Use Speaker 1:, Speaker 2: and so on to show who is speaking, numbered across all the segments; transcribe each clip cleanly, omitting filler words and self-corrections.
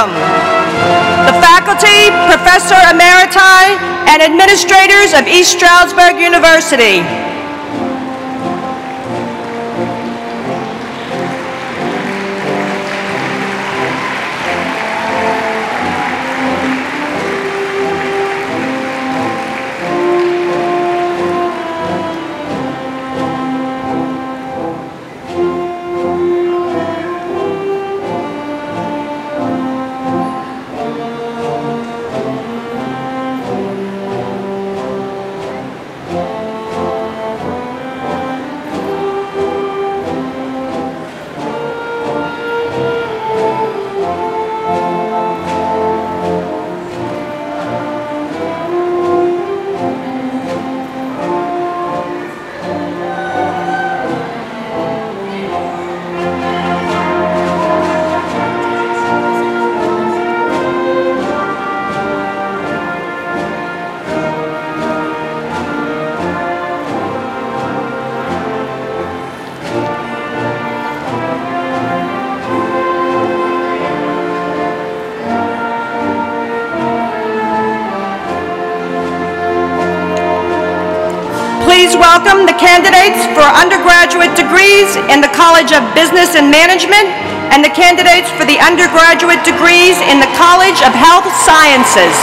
Speaker 1: welcome the faculty, professor emeriti, and administrators of East Stroudsburg University. Please welcome the candidates for undergraduate degrees in the College of Business and Management and the candidates for the undergraduate degrees in the College of Health Sciences.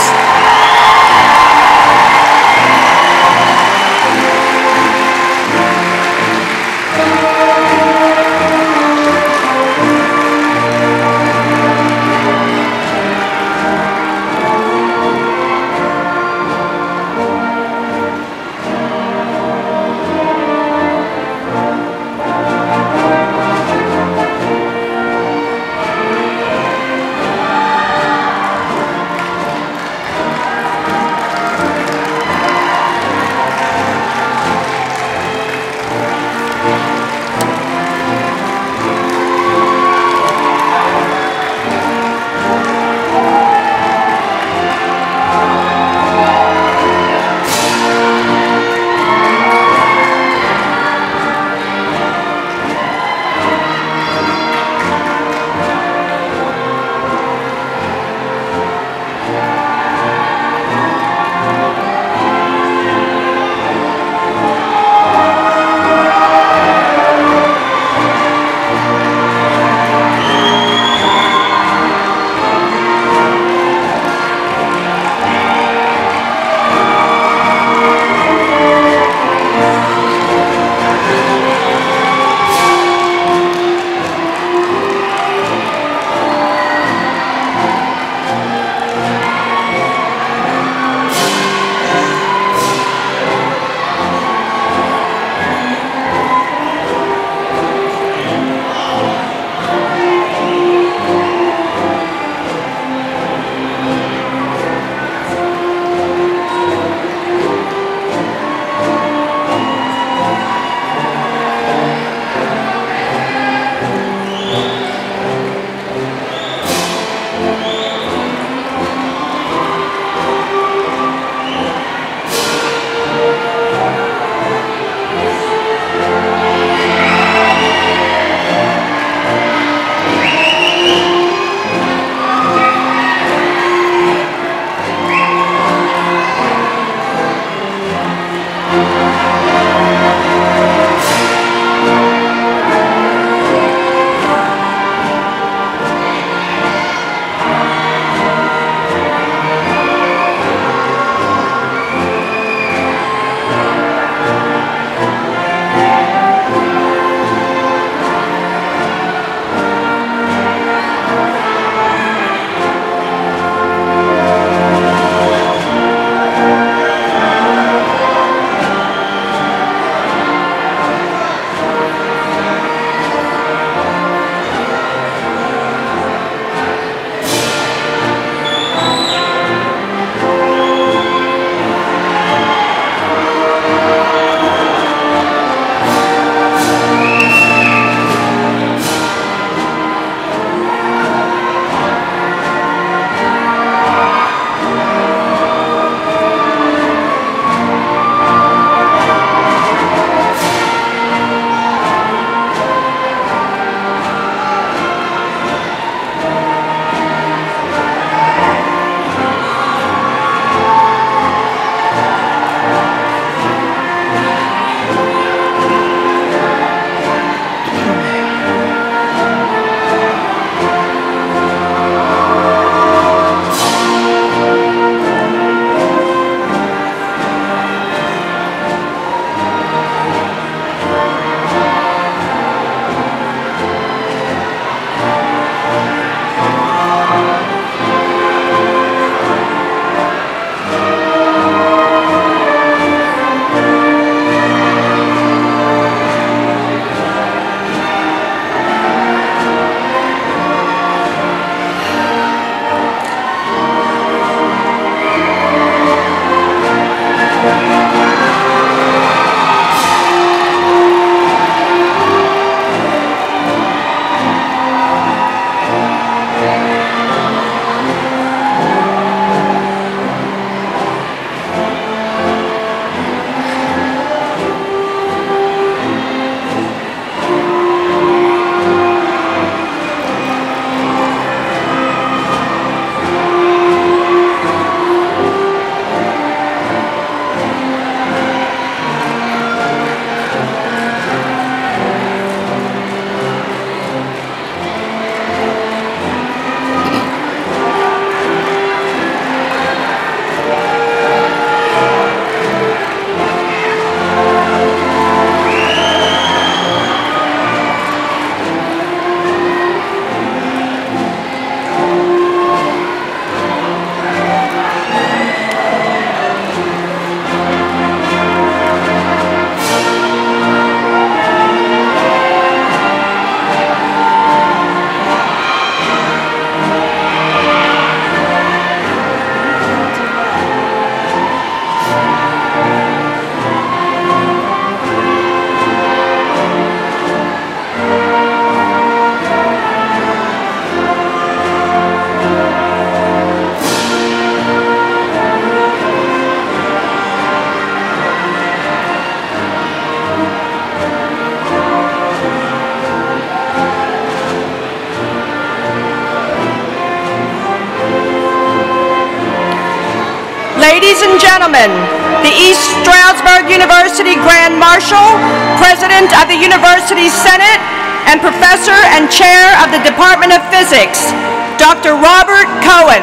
Speaker 1: Ladies and gentlemen, the East Stroudsburg University Grand Marshal, President of the University Senate, and Professor and Chair of the Department of Physics, Dr. Robert Cohen.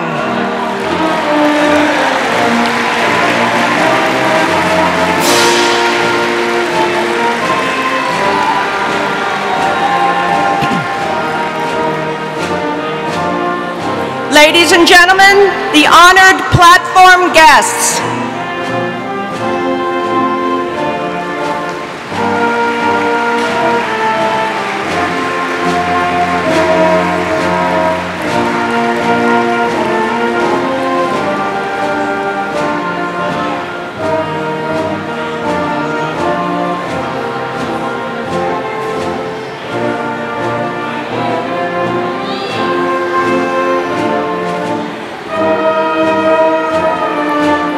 Speaker 1: Ladies and gentlemen, the honored platform guests.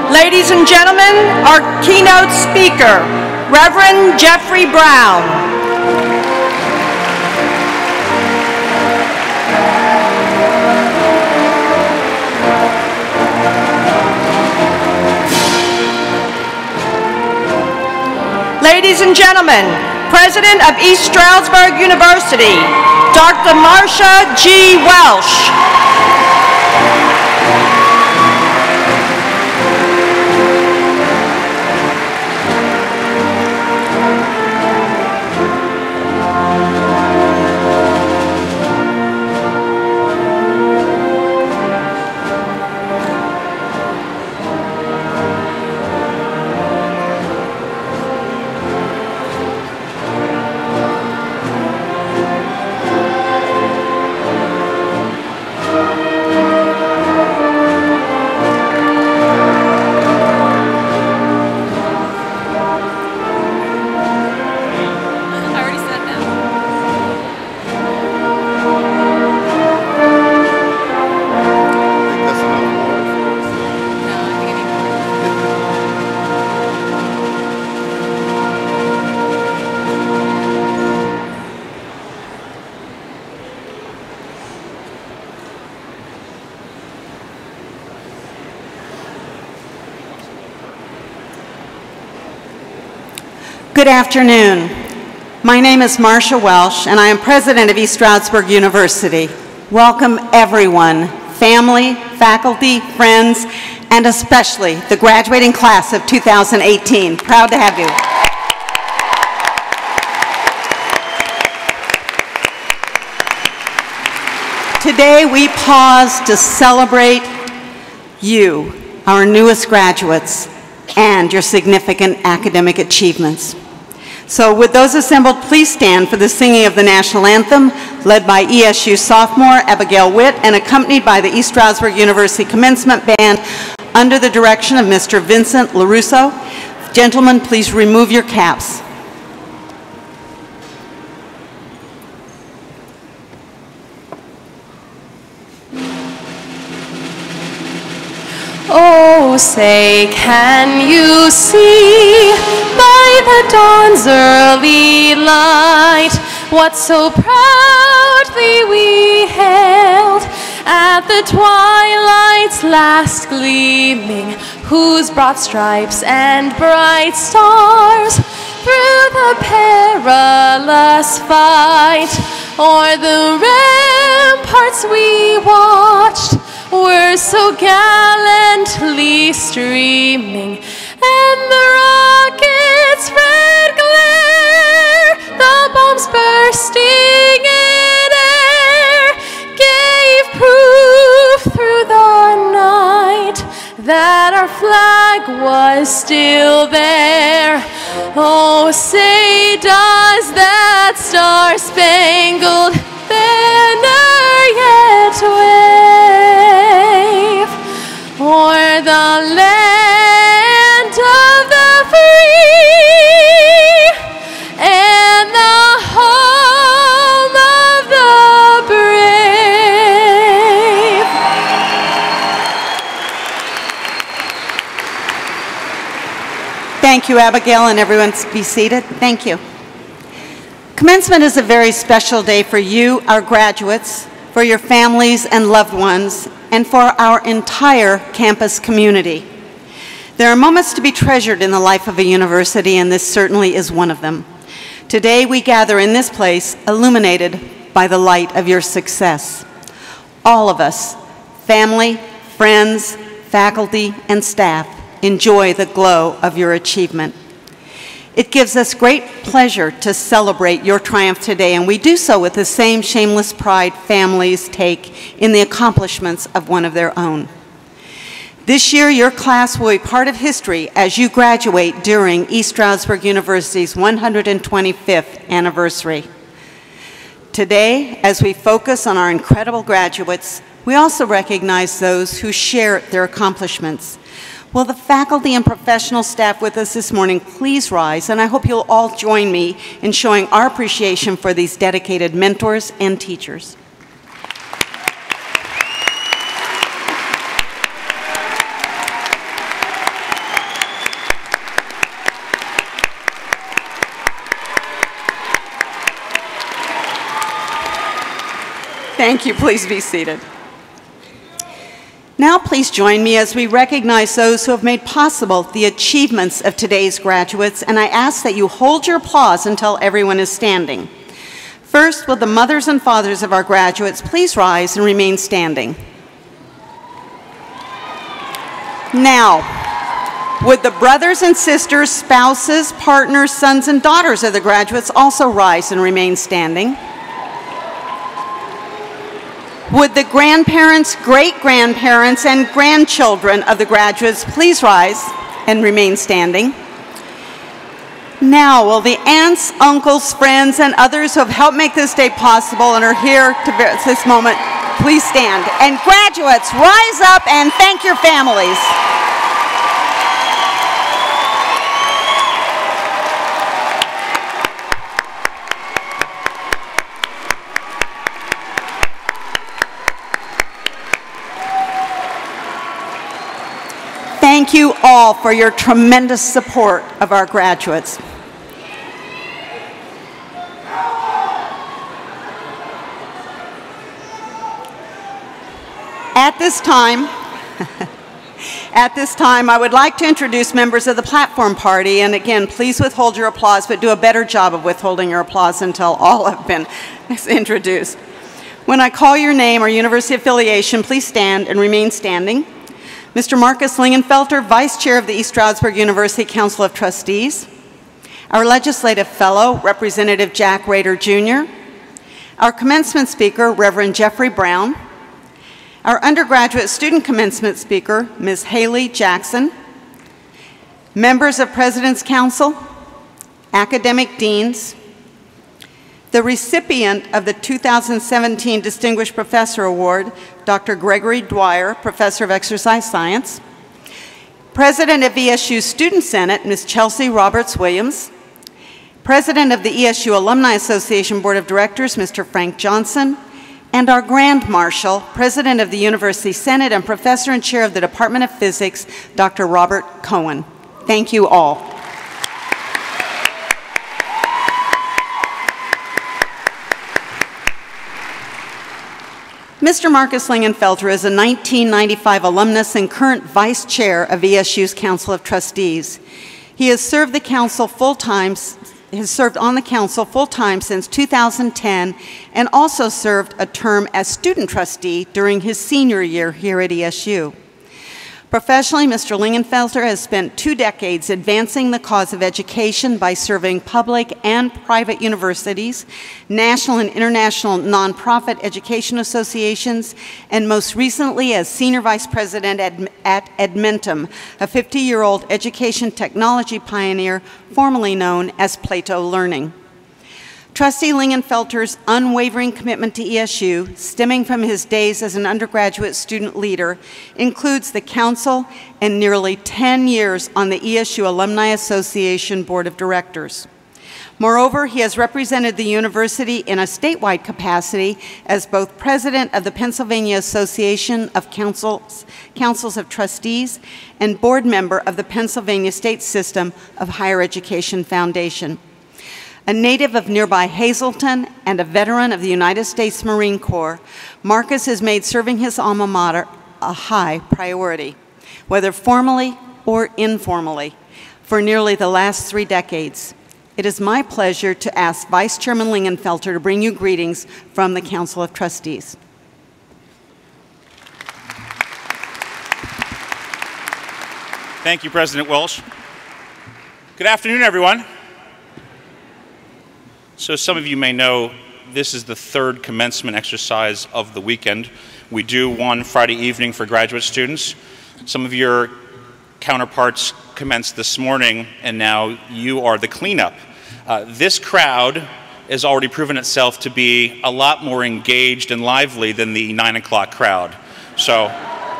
Speaker 1: Ladies and gentlemen, our keynote speaker, Reverend Jeffrey Brown. Ladies and gentlemen, President of East Stroudsburg University, Dr. Marcia G. Welsh.
Speaker 2: Good afternoon. My name is Marcia Welsh, and I am president of East Stroudsburg University. Welcome everyone, family, faculty, friends, and especially the graduating class of 2018. Proud to have you. Today we pause to celebrate you, our newest graduates, and your significant academic achievements. So would those assembled please stand for the singing of the national anthem, led by ESU sophomore Abigail Witt and accompanied by the East Stroudsburg University Commencement Band under the direction of Mr. Vincent LaRusso. Gentlemen, please remove your caps.
Speaker 3: Oh, say, can you see by the dawn's early light what so proudly we hailed at the twilight's last gleaming, whose broad stripes and bright stars through the perilous fight o'er the ramparts we watched were so gallantly streaming, and the rocket's red glare, the bombs bursting in air, gave proof through the night that our flag was still there. Oh, say does that star-spangled banner yet wave o'er the land of the free and the home of the brave?
Speaker 2: Thank you, Abigail, and everyone be seated. Thank you. Commencement is a very special day for you, our graduates, for your families and loved ones, and for our entire campus community. There are moments to be treasured in the life of a university, and this certainly is one of them. Today, we gather in this place, illuminated by the light of your success. All of us, family, friends, faculty, and staff, enjoy the glow of your achievement. It gives us great pleasure to celebrate your triumph today, and we do so with the same shameless pride families take in the accomplishments of one of their own. This year, your class will be part of history as you graduate during East Stroudsburg University's 125th anniversary. Today, as we focus on our incredible graduates, we also recognize those who share their accomplishments. Will the faculty and professional staff with us this morning please rise, and I hope you'll all join me in showing our appreciation for these dedicated mentors and teachers. Thank you. Please be seated. Now please join me as we recognize those who have made possible the achievements of today's graduates, and I ask that you hold your applause until everyone is standing. First, will the mothers and fathers of our graduates please rise and remain standing. Now, would the brothers and sisters, spouses, partners, sons, and daughters of the graduates also rise and remain standing? Would the grandparents, great-grandparents, and grandchildren of the graduates please rise and remain standing? Now, will the aunts, uncles, friends, and others who have helped make this day possible and are here to this moment, please stand. And graduates, rise up and thank your families. Thank you all for your tremendous support of our graduates. At this time, I would like to introduce members of the platform party, and again, please withhold your applause, but do a better job of withholding your applause until all have been introduced. When I call your name or university affiliation, please stand and remain standing. Mr. Marcus Lingenfelter, Vice Chair of the East Stroudsburg University Council of Trustees. Our Legislative Fellow, Representative Jack Rader, Jr. Our Commencement Speaker, Reverend Jeffrey Brown. Our Undergraduate Student Commencement Speaker, Ms. Haley Jackson. Members of President's Council, Academic Deans. The recipient of the 2017 Distinguished Professor Award, Dr. Gregory Dwyer, Professor of Exercise Science. President of ESU Student Senate, Ms. Chelsea Roberts-Williams. President of the ESU Alumni Association Board of Directors, Mr. Frank Johnson. And our Grand Marshal, President of the University Senate and Professor and Chair of the Department of Physics, Dr. Robert Cohen. Thank you all. Mr. Marcus Lingenfelter is a 1995 alumnus and current Vice Chair of ESU's Council of Trustees. He has served on the council full-time since 2010 and also served a term as student trustee during his senior year here at ESU. Professionally, Mr. Lingenfelter has spent 2 decades advancing the cause of education by serving public and private universities, national and international nonprofit education associations, and most recently as Senior Vice President at Edmentum, a 50-year-old education technology pioneer formerly known as Plato Learning. Trustee Lingenfelter's unwavering commitment to ESU, stemming from his days as an undergraduate student leader, includes the council and nearly 10 years on the ESU Alumni Association Board of Directors. Moreover, he has represented the university in a statewide capacity as both president of the Pennsylvania Association of Councils of Trustees and board member of the Pennsylvania State System of Higher Education Foundation. A native of nearby Hazleton and a veteran of the United States Marine Corps, Marcus has made serving his alma mater a high priority. Whether formally or informally for nearly the last 3 decades. It is my pleasure to ask Vice Chairman Lingenfelter to bring you greetings from the Council of Trustees.
Speaker 4: Thank you, President Welsh. Good afternoon, everyone. So some of you may know this is the 3rd commencement exercise of the weekend. We do one Friday evening for graduate students. Some of your counterparts commenced this morning, and now you are the cleanup. This crowd has already proven itself to be a lot more engaged and lively than the 9 o'clock crowd. So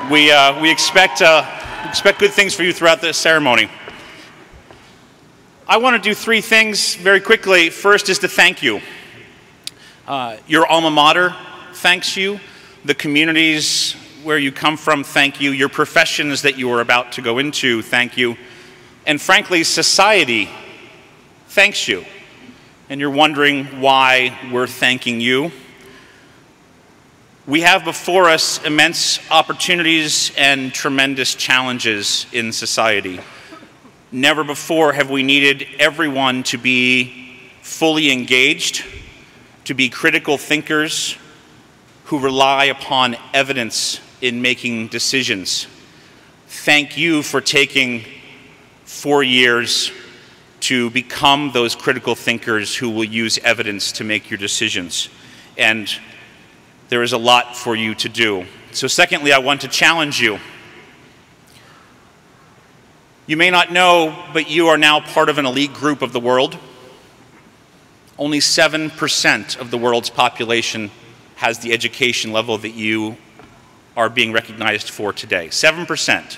Speaker 4: we expect good things for you throughout the ceremony. I want to do 3 things very quickly. First is to thank you. Your alma mater thanks you. The communities where you come from thank you. Your professions that you are about to go into thank you. And frankly, society thanks you. And you're wondering why we're thanking you. We have before us immense opportunities and tremendous challenges in society. Never before have we needed everyone to be fully engaged, to be critical thinkers who rely upon evidence in making decisions. Thank you for taking 4 years to become those critical thinkers who will use evidence to make your decisions. And there is a lot for you to do. So secondly, I want to challenge you. You may not know, but you are now part of an elite group of the world. Only 7% of the world's population has the education level that you are being recognized for today. 7%.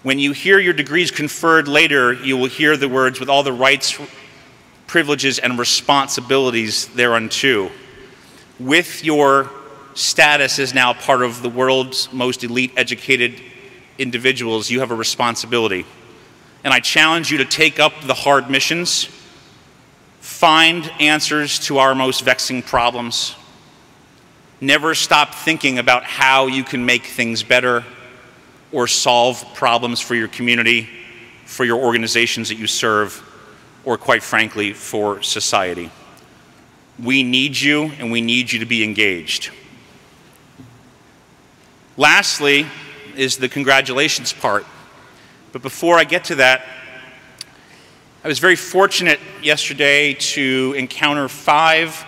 Speaker 4: When you hear your degrees conferred later, you will hear the words, with all the rights, privileges, and responsibilities thereunto. With your status as now part of the world's most elite educated individuals, you have a responsibility. And I challenge you to take up the hard missions, find answers to our most vexing problems, never stop thinking about how you can make things better or solve problems for your community, for your organizations that you serve, or quite frankly, for society. We need you, and we need you to be engaged. Lastly is the congratulations part. But before I get to that, I was very fortunate yesterday to encounter 5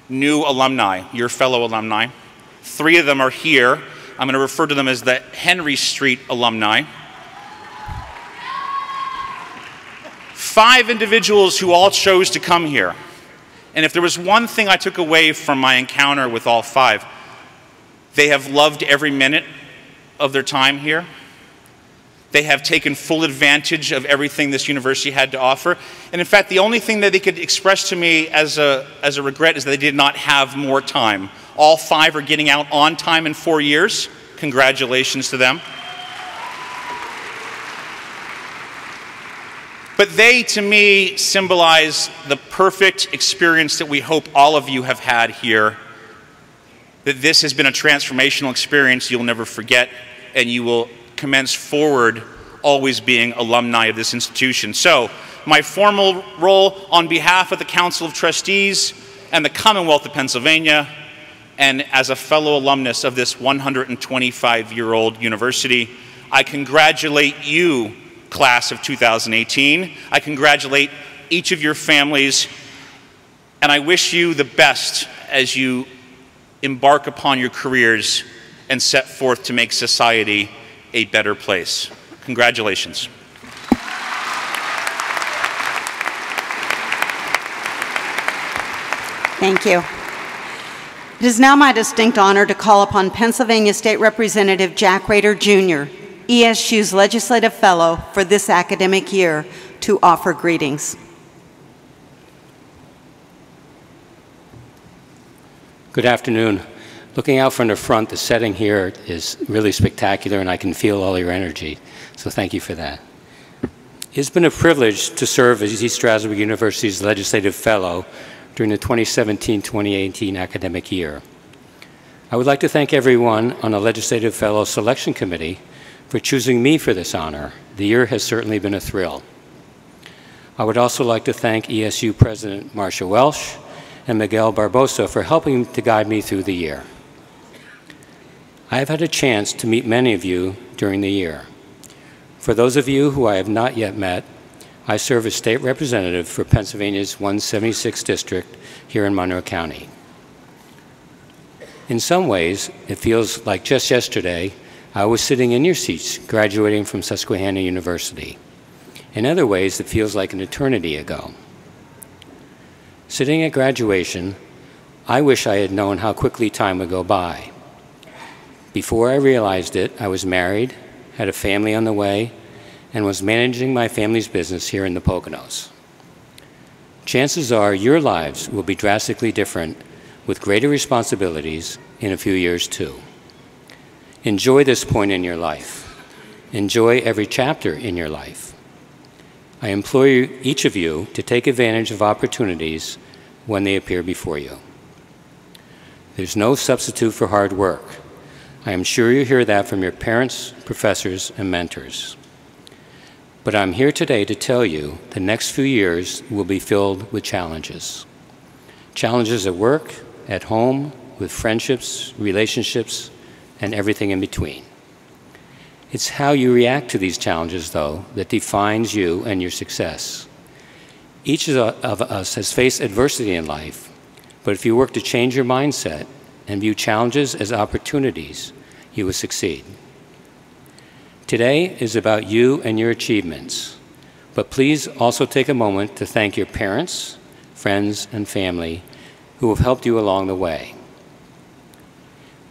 Speaker 4: new alumni, your fellow alumni. 3 of them are here. I'm going to refer to them as the Henry Street alumni. 5 individuals who all chose to come here. And if there was one thing I took away from my encounter with all 5, they have loved every minute of their time here. They have taken full advantage of everything this university had to offer. And in fact, the only thing that they could express to me as a regret is that they did not have more time. All 5 are getting out on time in 4 years. Congratulations to them. But they, to me, symbolize the perfect experience that we hope all of you have had here. That this has been a transformational experience you'll never forget, and you will commence forward always being alumni of this institution. So, my formal role on behalf of the Council of Trustees and the Commonwealth of Pennsylvania, and as a fellow alumnus of this 125-year-old university, I congratulate you, class of 2018. I congratulate each of your families, and I wish you the best as you embark upon your careers and set forth to make society a better place. Congratulations.
Speaker 2: Thank you. It is now my distinct honor to call upon Pennsylvania State Representative Jack Rader, Jr., ESU's Legislative Fellow for this academic year, to offer greetings.
Speaker 5: Good afternoon. Looking out from the front, the setting here is really spectacular, and I can feel all your energy, so thank you for that. It's been a privilege to serve as East Stroudsburg University's Legislative Fellow during the 2017-2018 academic year. I would like to thank everyone on the Legislative Fellow Selection Committee for choosing me for this honor. The year has certainly been a thrill. I would also like to thank ESU President Marcia Welsh and Miguel Barbosa for helping to guide me through the year. I have had a chance to meet many of you during the year. For those of you who I have not yet met, I serve as state representative for Pennsylvania's 176th district here in Monroe County. In some ways, it feels like just yesterday I was sitting in your seats graduating from Susquehanna University. In other ways, it feels like an eternity ago. Sitting at graduation, I wish I had known how quickly time would go by. Before I realized it, I was married, had a family on the way, and was managing my family's business here in the Poconos. Chances are your lives will be drastically different with greater responsibilities in a few years too. Enjoy this point in your life. Enjoy every chapter in your life. I implore each of you to take advantage of opportunities when they appear before you. There's no substitute for hard work. I am sure you hear that from your parents, professors, and mentors. But I'm here today to tell you the next few years will be filled with challenges. Challenges at work, at home, with friendships, relationships, and everything in between. It's how you react to these challenges, though, that defines you and your success. Each of us has faced adversity in life, but if you work to change your mindset and view challenges as opportunities, you will succeed. Today is about you and your achievements, but please also take a moment to thank your parents, friends, and family who have helped you along the way.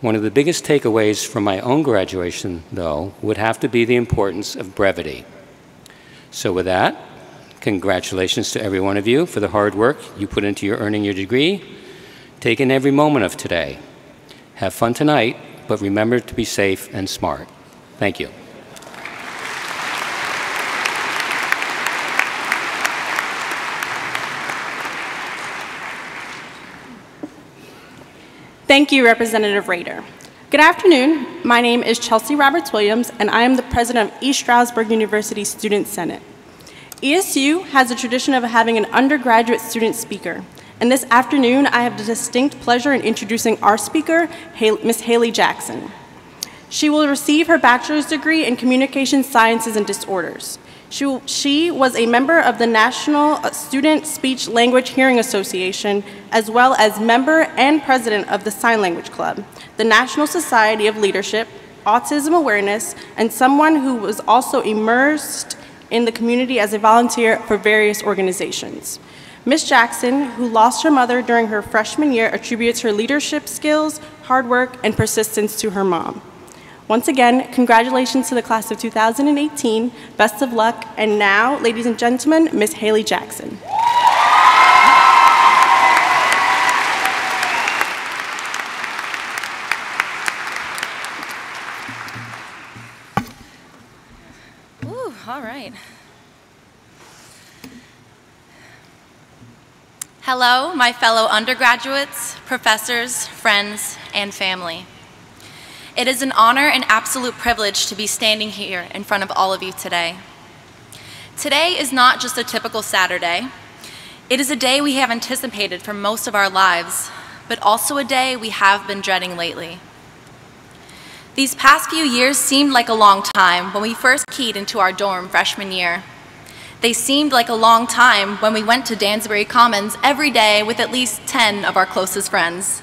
Speaker 5: One of the biggest takeaways from my own graduation, though, would have to be the importance of brevity. So with that, congratulations to every one of you for the hard work you put into earning your degree. Take in every moment of today. Have fun tonight, but remember to be safe and smart. Thank you.
Speaker 6: Thank you, Representative Rader. Good afternoon. My name is Chelsea Roberts-Williams, and I am the president of East Stroudsburg University Student Senate. ESU has a tradition of having an undergraduate student speaker, and this afternoon I have the distinct pleasure in introducing our speaker, Ms. Haley Jackson. She will receive her bachelor's degree in Communication Sciences and Disorders. She was a member of the National Student Speech Language Hearing Association, as well as member and president of the Sign Language Club, the National Society of Leadership, Autism Awareness, and someone who was also immersed in the community as a volunteer for various organizations. Ms. Jackson, who lost her mother during her freshman year, attributes her leadership skills, hard work, and persistence to her mom. Once again, congratulations to the class of 2018. Best of luck. And now, ladies and gentlemen, Ms. Haley Jackson.
Speaker 3: Ooh, all right. Hello, my fellow undergraduates, professors, friends, and family. It is an honor and absolute privilege to be standing here in front of all of you today. Today is not just a typical Saturday. It is a day we have anticipated for most of our lives, but also a day we have been dreading lately. These past few years seemed like a long time when we first keyed into our dorm freshman year. They seemed like a long time when we went to Dansbury Commons every day with at least 10 of our closest friends.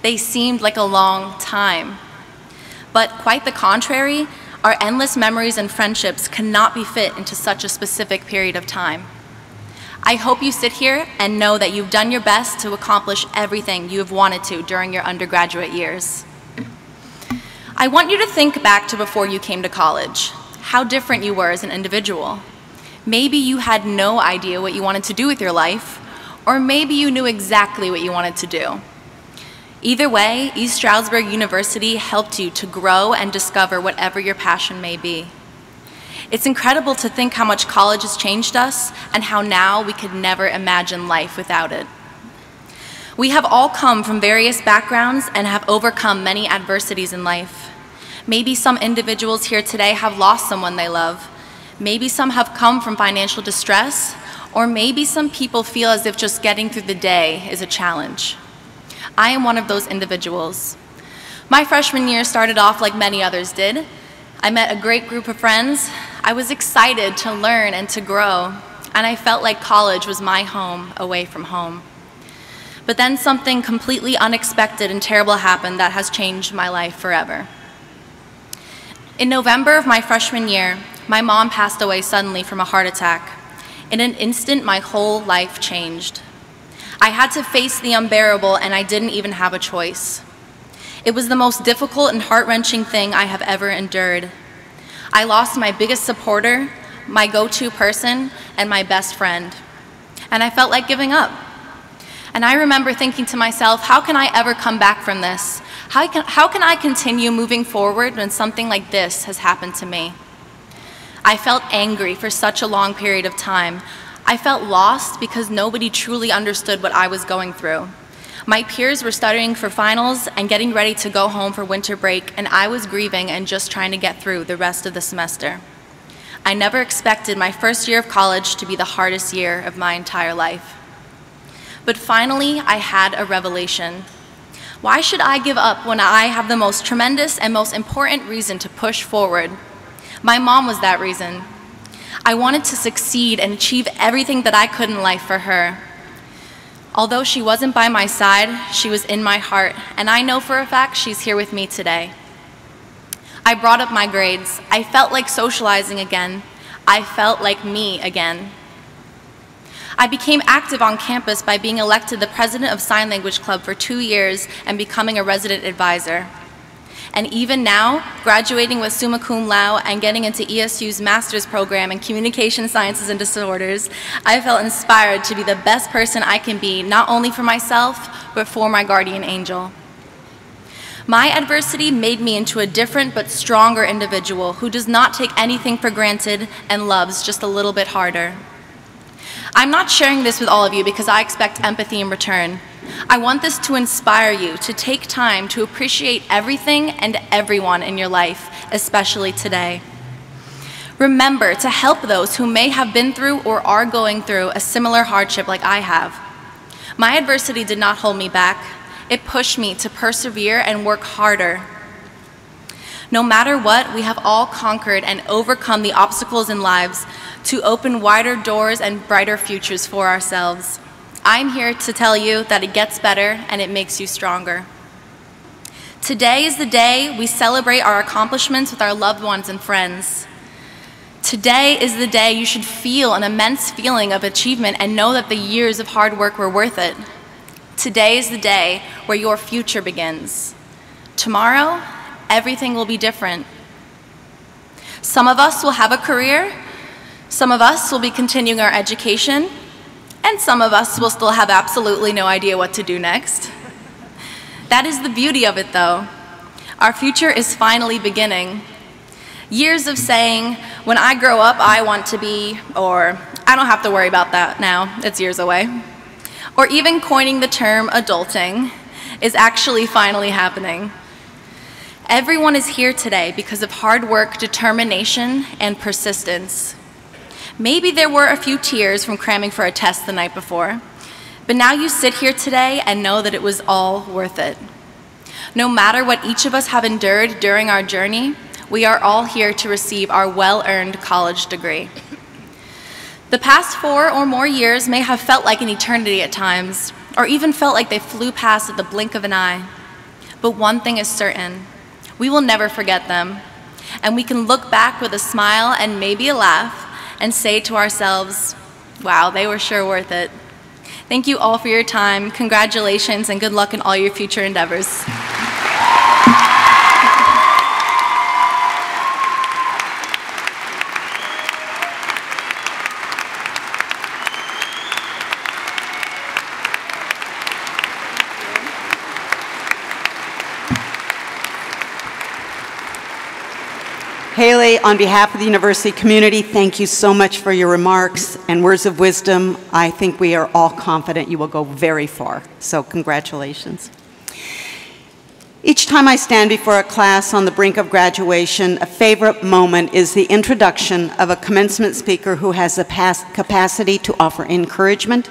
Speaker 3: They seemed like a long time. But quite the contrary, our endless memories and friendships cannot be fit into such a specific period of time. I hope you sit here and know that you've done your best to accomplish everything you have wanted to during your undergraduate years. I want you to think back to before you came to college, how different you were as an individual. Maybe you had no idea what you wanted to do with your life, or maybe you knew exactly what you wanted to do. Either way, East Stroudsburg University helped you to grow and discover whatever your passion may be. It's incredible to think how much college has changed us and how now we could never imagine life without it. We have all come from various backgrounds and have overcome many adversities in life. Maybe some individuals here today have lost someone they love. Maybe some have come from financial distress, or maybe some people feel as if just getting through the day is a challenge. I am one of those individuals. My freshman year started off like many others did. I met a great group of friends. I was excited to learn and to grow, and I felt like college was my home away from home. But then something completely unexpected and terrible happened that has changed my life forever. In November of my freshman year, my mom passed away suddenly from a heart attack. In an instant, my whole life changed. I had to face the unbearable, and I didn't even have a choice. It was the most difficult and heart-wrenching thing I have ever endured. I lost my biggest supporter, my go-to person, and my best friend. And I felt like giving up. And I remember thinking to myself, how can I ever come back from this? How can I continue moving forward when something like this has happened to me? I felt angry for such a long period of time. I felt lost because nobody truly understood what I was going through. My peers were studying for finals and getting ready to go home for winter break, and I was grieving and just trying to get through the rest of the semester. I never expected my first year of college to be the hardest year of my entire life. But finally, I had a revelation. Why should I give up when I have the most tremendous and most important reason to push forward? My mom was that reason. I wanted to succeed and achieve everything that I could in life for her. Although she wasn't by my side, she was in my heart, and I know for a fact she's here with me today. I brought up my grades. I felt like socializing again. I felt like me again. I became active on campus by being elected the president of Sign Language Club for 2 years and becoming a resident advisor. And even now, graduating with summa cum laude and getting into ESU's master's program in communication sciences and disorders, I felt inspired to be the best person I can be, not only for myself, but for my guardian angel. My adversity made me into a different but stronger individual who does not take anything for granted and loves just a little bit harder. I'm not sharing this with all of you because I expect empathy in return. I want this to inspire you to take time to appreciate everything and everyone in your life, especially today. Remember to help those who may have been through or are going through a similar hardship like I have. My adversity did not hold me back. It pushed me to persevere and work harder. No matter what, we have all conquered and overcome the obstacles in lives to open wider doors and brighter futures for ourselves. I'm here to tell you that it gets better and it makes you stronger. Today is the day we celebrate our accomplishments with our loved ones and friends. Today is the day you should feel an immense feeling of achievement and know that the years of hard work were worth it. Today is the day where your future begins. Tomorrow, everything will be different. Some of us will have a career, some of us will be continuing our education, and some of us will still have absolutely no idea what to do next. That is the beauty of it, though. Our future is finally beginning. Years of saying, when I grow up, I want to be, or I don't have to worry about that now, it's years away. Or even coining the term adulting is actually finally happening. Everyone is here today because of hard work, determination, and persistence. Maybe there were a few tears from cramming for a test the night before, but now you sit here today and know that it was all worth it. No matter what each of us have endured during our journey, we are all here to receive our well-earned college degree. The past 4 or more years may have felt like an eternity at times, or even felt like they flew past at the blink of an eye. But one thing is certain, we will never forget them, and we can look back with a smile and maybe a laugh and say to ourselves, wow, they were sure worth it. Thank you all for your time. Congratulations and good luck in all your future endeavors.
Speaker 2: Haley, on behalf of the university community, thank you so much for your remarks and words of wisdom. I think we are all confident you will go very far, so congratulations. Each time I stand before a class on the brink of graduation, a favorite moment is the introduction of a commencement speaker who has the capacity to offer encouragement,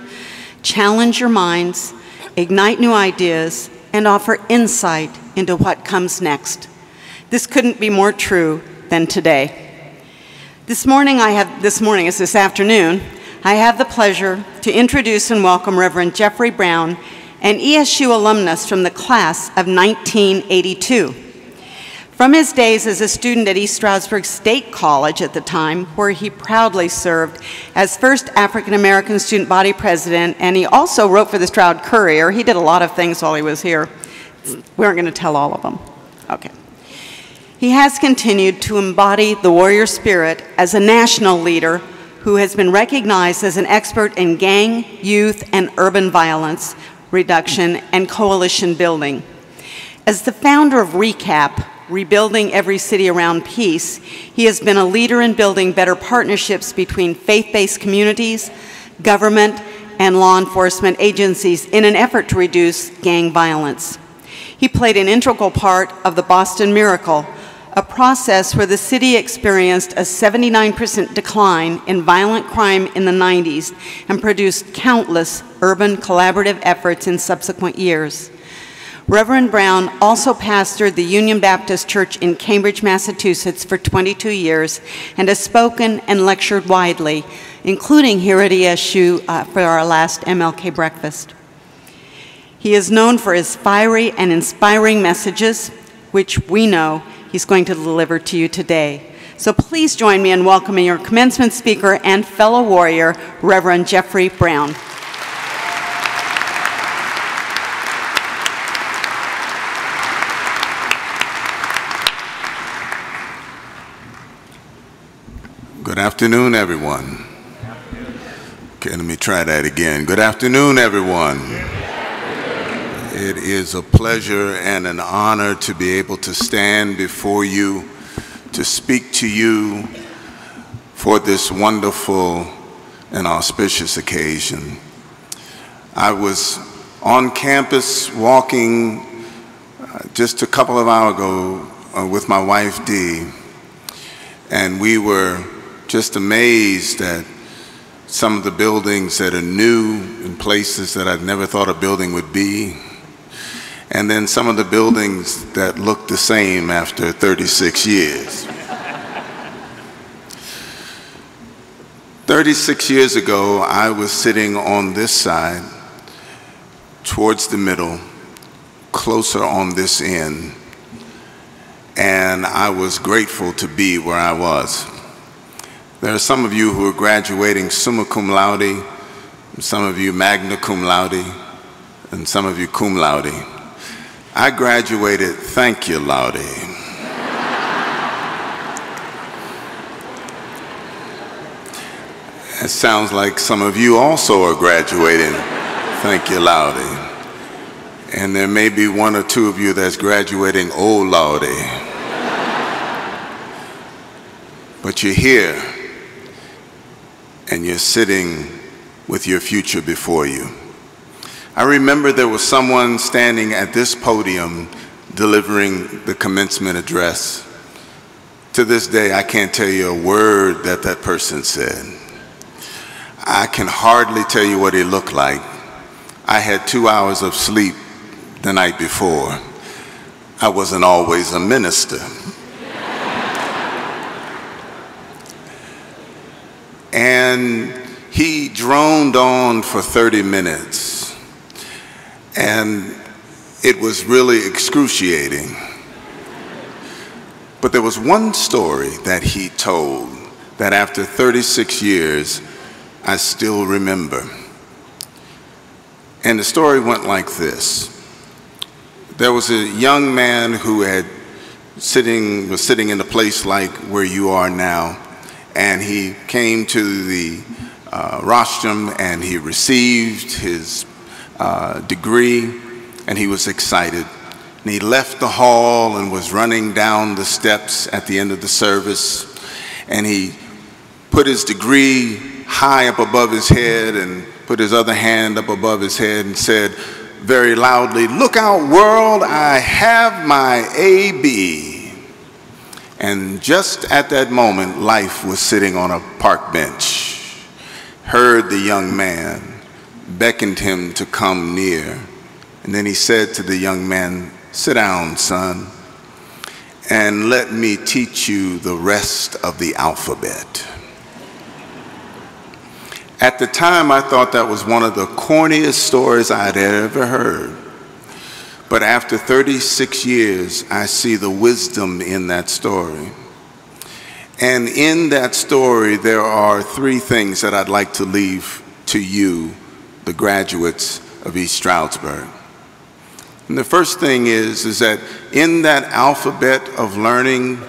Speaker 2: challenge your minds, ignite new ideas, and offer insight into what comes next. This couldn't be more true than today. This afternoon, I have the pleasure to introduce and welcome Reverend Jeffrey Brown, an ESU alumnus from the class of 1982. From his days as a student at East Stroudsburg State College at the time, where he proudly served as first African-American student body president, and he also wrote for the Stroud Courier. He did a lot of things while he was here. We aren't going to tell all of them. Okay. He has continued to embody the warrior spirit as a national leader who has been recognized as an expert in gang, youth, and urban violence reduction and coalition building. As the founder of RECAP, Rebuilding Every City Around Peace, he has been a leader in building better partnerships between faith-based communities, government, and law enforcement agencies in an effort to reduce gang violence. He played an integral part of the Boston Miracle, a process where the city experienced a 79% decline in violent crime in the 90s and produced countless urban collaborative efforts in subsequent years. Reverend Brown also pastored the Union Baptist Church in Cambridge, Massachusetts for 22 years and has spoken and lectured widely, including here at ESU for our last MLK breakfast. He is known for his fiery and inspiring messages, which we know he's going to deliver to you today. So please join me in welcoming your commencement speaker and fellow warrior, Reverend Jeffrey Brown.
Speaker 7: Good afternoon, everyone. Okay, let me try that again. Good afternoon, everyone. It is a pleasure and an honor to be able to stand before you to speak to you for this wonderful and auspicious occasion. I was on campus walking just a couple of hours ago with my wife, Dee, and we were just amazed at some of the buildings that are new in places that I'd never thought a building would be. And then some of the buildings that look the same after 36 years. 36 years ago, I was sitting on this side, towards the middle, closer on this end, and I was grateful to be where I was. There are some of you who are graduating summa cum laude, some of you magna cum laude, and some of you cum laude. I graduated thank you laude. It sounds like some of you also are graduating thank you laude. And there may be one or two of you that's graduating oh laude. But you're here and you're sitting with your future before you. I remember there was someone standing at this podium delivering the commencement address. To this day, I can't tell you a word that that person said. I can hardly tell you what he looked like. I had 2 hours of sleep the night before. I wasn't always a minister. And he droned on for 30 minutes. And it was really excruciating. But there was one story that he told that after 36 years, I still remember. And the story went like this. There was a young man who was sitting in a place like where you are now, and he came to the rostrum and he received his degree, and he was excited. And he left the hall and was running down the steps at the end of the service, and he put his degree high up above his head and put his other hand up above his head and said, very loudly, "Look out, world, I have my AB." And just at that moment, Life was sitting on a park bench, heard the young man, beckoned him to come near, and then he said to the young man, "Sit down, son, and let me teach you the rest of the alphabet." At the time, I thought that was one of the corniest stories I'd ever heard. But after 36 years, I see the wisdom in that story. And in that story, there are three things that I'd like to leave to you, the graduates of East Stroudsburg. And the first thing is that in that alphabet of learning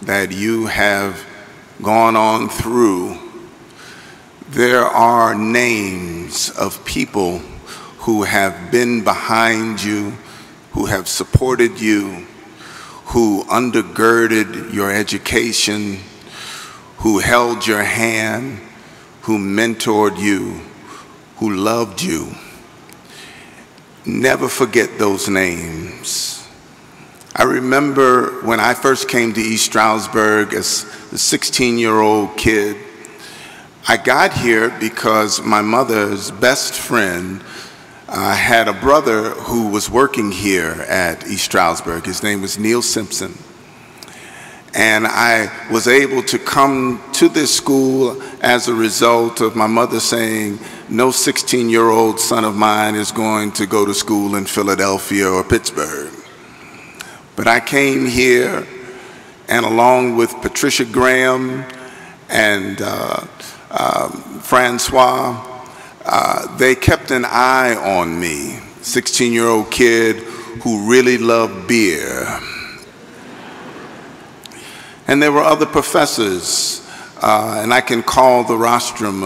Speaker 7: that you have gone on through, there are names of people who have been behind you, who have supported you, who undergirded your education, who held your hand, who mentored you, who loved you. Never forget those names. I remember when I first came to East Stroudsburg as a 16-year-old kid, I got here because my mother's best friend had a brother who was working here at East Stroudsburg. His name was Neil Simpson. And I was able to come to this school as a result of my mother saying, "No 16-year-old son of mine is going to go to school in Philadelphia or Pittsburgh." But I came here, and along with Patricia Graham and Francois, they kept an eye on me, 16-year-old kid who really loved beer. And there were other professors, and I can call the rostrum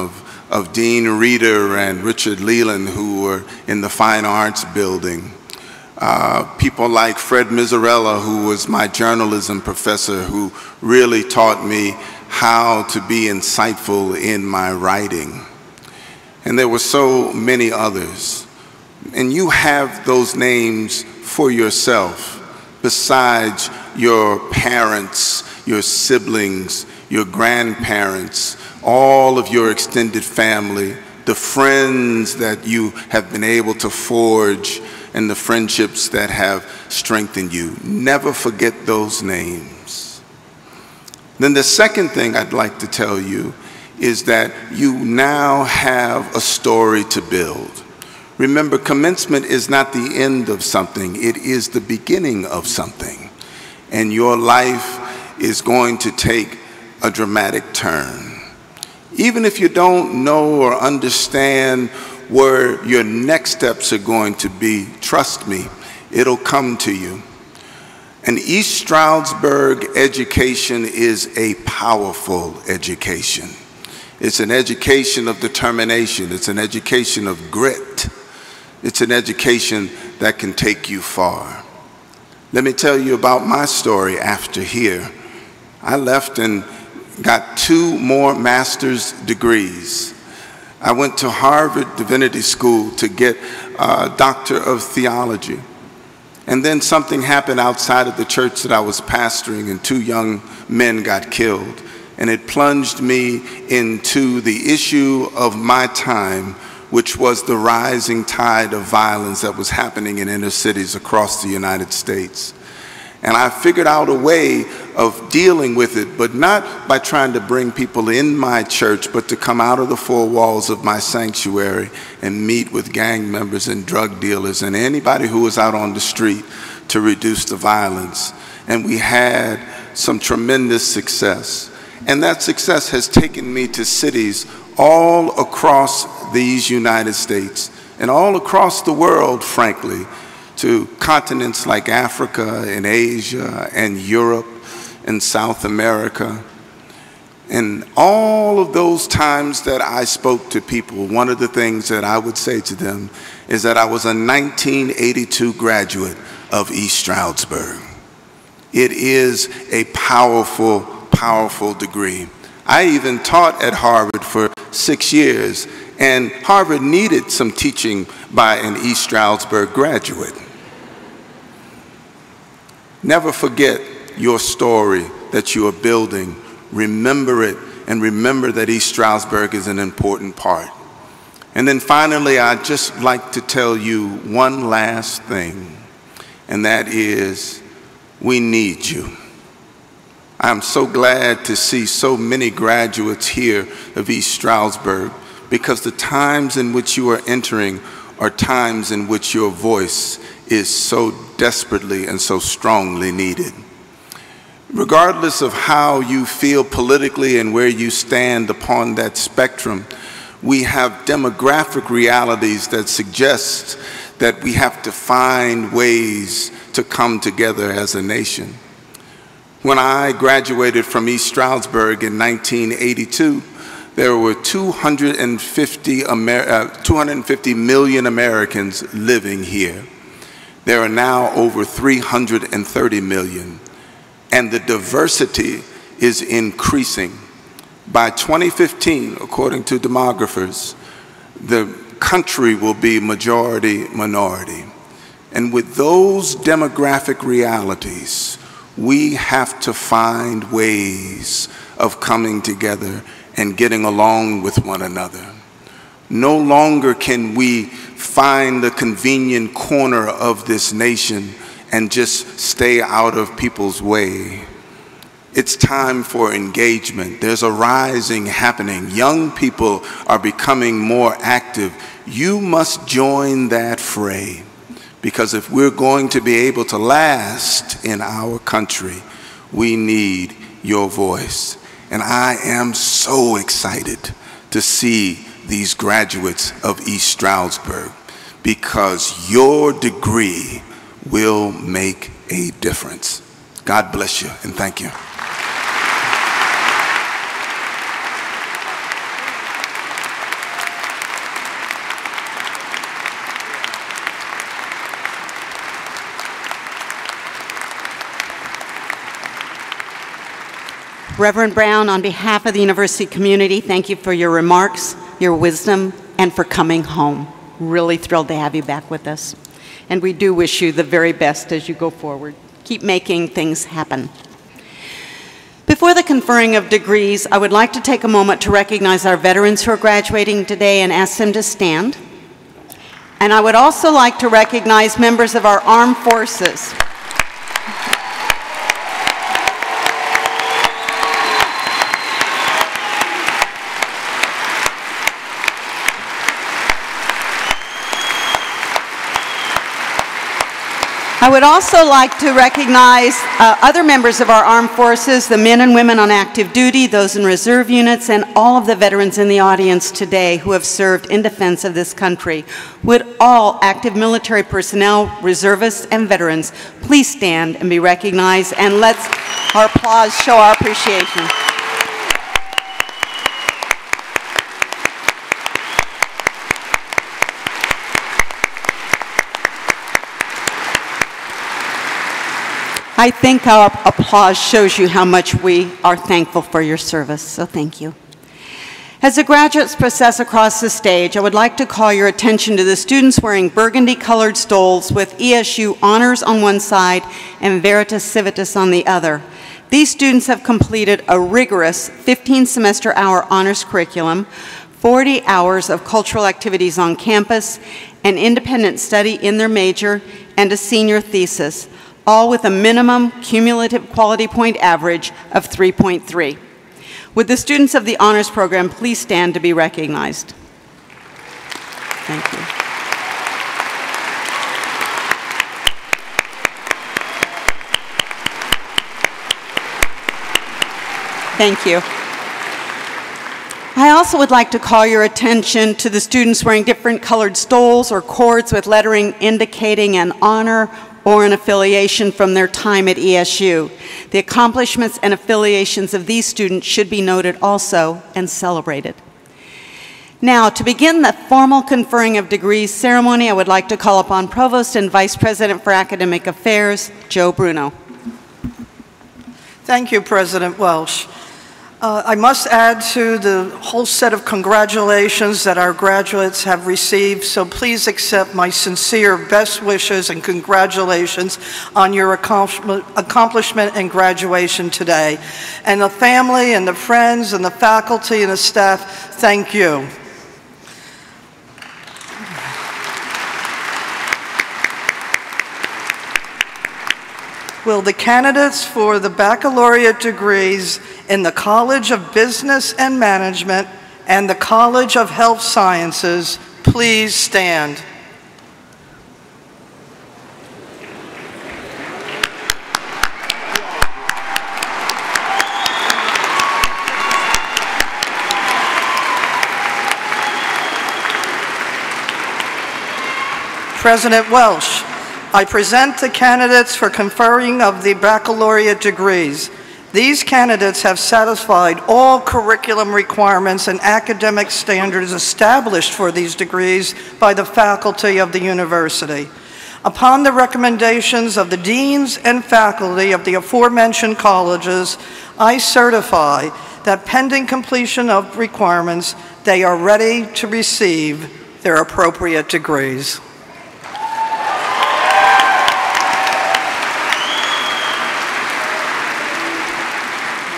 Speaker 7: of Dean Reeder and Richard Leland, who were in the Fine Arts building. People like Fred Miserella, who was my journalism professor, who really taught me how to be insightful in my writing. And there were so many others. And you have those names for yourself, besides your parents, your siblings, your grandparents, all of your extended family, the friends that you have been able to forge, and the friendships that have strengthened you. Never forget those names. Then the second thing I'd like to tell you is that you now have a story to build. Remember, commencement is not the end of something, it is the beginning of something. And your life is going to take a dramatic turn. Even if you don't know or understand where your next steps are going to be, trust me, it'll come to you. And East Stroudsburg education is a powerful education. It's an education of determination. It's an education of grit. It's an education that can take you far. Let me tell you about my story after here. I left and got 2 more master's degrees. I went to Harvard Divinity School to get a Doctor of Theology. And then something happened outside of the church that I was pastoring, and 2 young men got killed. And it plunged me into the issue of my time, which was the rising tide of violence that was happening in inner cities across the United States. And I figured out a way of dealing with it, but not by trying to bring people in my church, but to come out of the 4 walls of my sanctuary and meet with gang members and drug dealers and anybody who was out on the street to reduce the violence. And we had some tremendous success. And that success has taken me to cities all across these United States and all across the world, frankly, to continents like Africa and Asia and Europe and South America. And all of those times that I spoke to people, one of the things that I would say to them is that I was a 1982 graduate of East Stroudsburg. It is a powerful, powerful degree. I even taught at Harvard for 6 years, and Harvard needed some teaching by an East Stroudsburg graduate. Never forget your story that you are building. Remember it, and remember that East Stroudsburg is an important part. And then finally, I'd just like to tell you one last thing, and that is, we need you. I'm so glad to see so many graduates here of East Stroudsburg, because the times in which you are entering are times in which your voice is so desperately and so strongly needed. Regardless of how you feel politically and where you stand upon that spectrum, we have demographic realities that suggest that we have to find ways to come together as a nation. When I graduated from East Stroudsburg in 1982, there were 250 million Americans living here. There are now over 330 million, and the diversity is increasing. By 2015, according to demographers, the country will be majority minority. And with those demographic realities, we have to find ways of coming together and getting along with one another. No longer can we find the convenient corner of this nation and just stay out of people's way. It's time for engagement. There's a rising happening. Young people are becoming more active. You must join that fray, because if we're going to be able to last in our country, we need your voice. And I am so excited to see these graduates of East Stroudsburg, because your degree will make a difference. God bless you, and thank you.
Speaker 2: Reverend Brown, on behalf of the university community, thank you for your remarks, your wisdom, and for coming home. Really thrilled to have you back with us. And we do wish you the very best as you go forward. Keep making things happen. Before the conferring of degrees, I would like to take a moment to recognize our veterans who are graduating today and ask them to stand. And I would also like to recognize members of our armed forces. I would also like to recognize other members of our armed forces, the men and women on active duty, those in reserve units, and all of the veterans in the audience today who have served in defense of this country. Would all active military personnel, reservists, and veterans please stand and be recognized, and let's our applause show our appreciation. I think our applause shows you how much we are thankful for your service, so thank you. As the graduates process across the stage, I would like to call your attention to the students wearing burgundy-colored stoles with ESU honors on one side and Veritas Civitas on the other. These students have completed a rigorous 15-semester-hour honors curriculum, 40 hours of cultural activities on campus, an independent study in their major, and a senior thesis, all with a minimum cumulative quality point average of 3.3. Would the students of the honors program please stand to be recognized? Thank you. Thank you. I also would like to call your attention to the students wearing different colored stoles or cords with lettering indicating an honor or an affiliation from their time at ESU. The accomplishments and affiliations of these students should be noted also and celebrated. Now, to begin the formal conferring of degrees ceremony, I would like to call upon Provost and Vice President for Academic Affairs, Joe Bruno.
Speaker 8: Thank you, President Welsh. I must add to the whole set of congratulations that our graduates have received, so please accept my sincere best wishes and congratulations on your accomplishment and graduation today. And the family and the friends and the faculty and the staff, thank you. Will the candidates for the baccalaureate degrees in the College of Business and Management and the College of Health Sciences please stand? President Welsh, I present the candidates for conferring of the baccalaureate degrees. These candidates have satisfied all curriculum requirements and academic standards established for these degrees by the faculty of the university. Upon the recommendations of the deans and faculty of the aforementioned colleges, I certify that pending completion of requirements, they are ready to receive their appropriate degrees.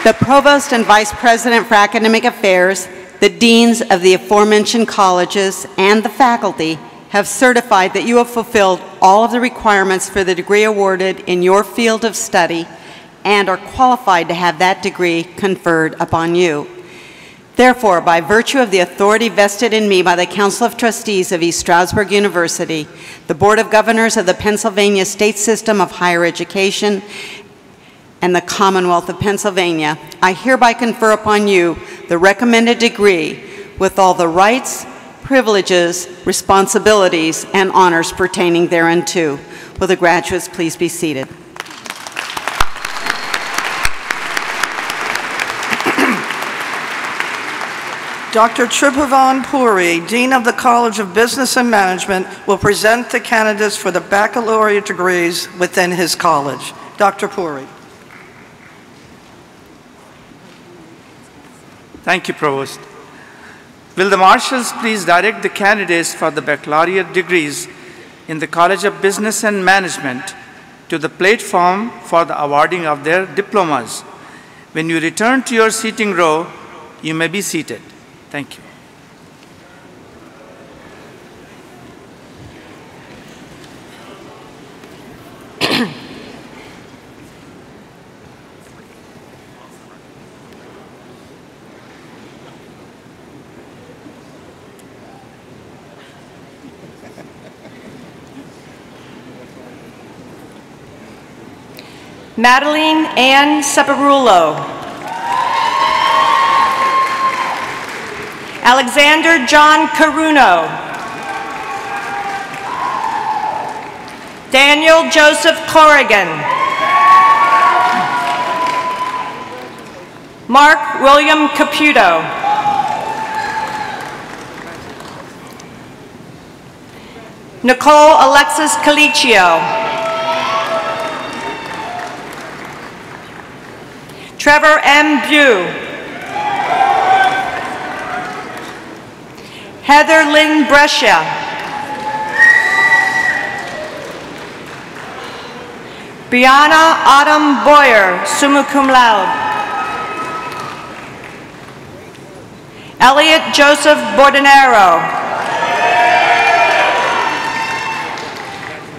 Speaker 2: The Provost and Vice President for Academic Affairs, the deans of the aforementioned colleges, and the faculty have certified that you have fulfilled all of the requirements for the degree awarded in your field of study and are qualified to have that degree conferred upon you. Therefore, by virtue of the authority vested in me by the Council of Trustees of East Stroudsburg University, the Board of Governors of the Pennsylvania State System of Higher Education, and the Commonwealth of Pennsylvania, I hereby confer upon you the recommended degree with all the rights, privileges, responsibilities, and honors pertaining thereunto. Will the graduates please be seated?
Speaker 8: Dr. Tribhuvan Puri, Dean of the College of Business and Management, will present the candidates for the baccalaureate degrees within his college. Dr. Puri.
Speaker 9: Thank you, Provost. Will the marshals please direct the candidates for the baccalaureate degrees in the College of Business and Management to the platform for the awarding of their diplomas. When you return to your seating row, you may be seated. Thank you.
Speaker 1: Madeline Ann Separulo. Alexander John Caruno. Daniel Joseph Corrigan. Mark William Caputo. Nicole Alexis Calicio. Trevor M. Bew. Heather Lynn Brescia. Brianna Autumn Boyer, summa cum laude. Elliot Joseph Bordenero.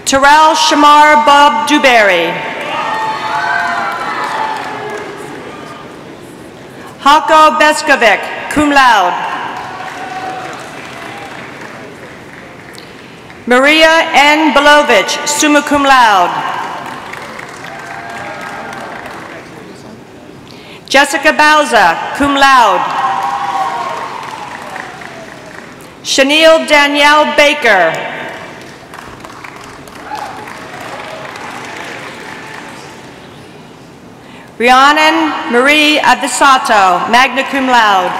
Speaker 1: Terrell Shamar Bob Dewberry. Hako Beskovic, cum laude. Maria N. Belovich, summa cum laude. Jessica Bauza, cum laude. Chanel Danielle Baker. Rhiannon Marie Avisato, magna cum laude.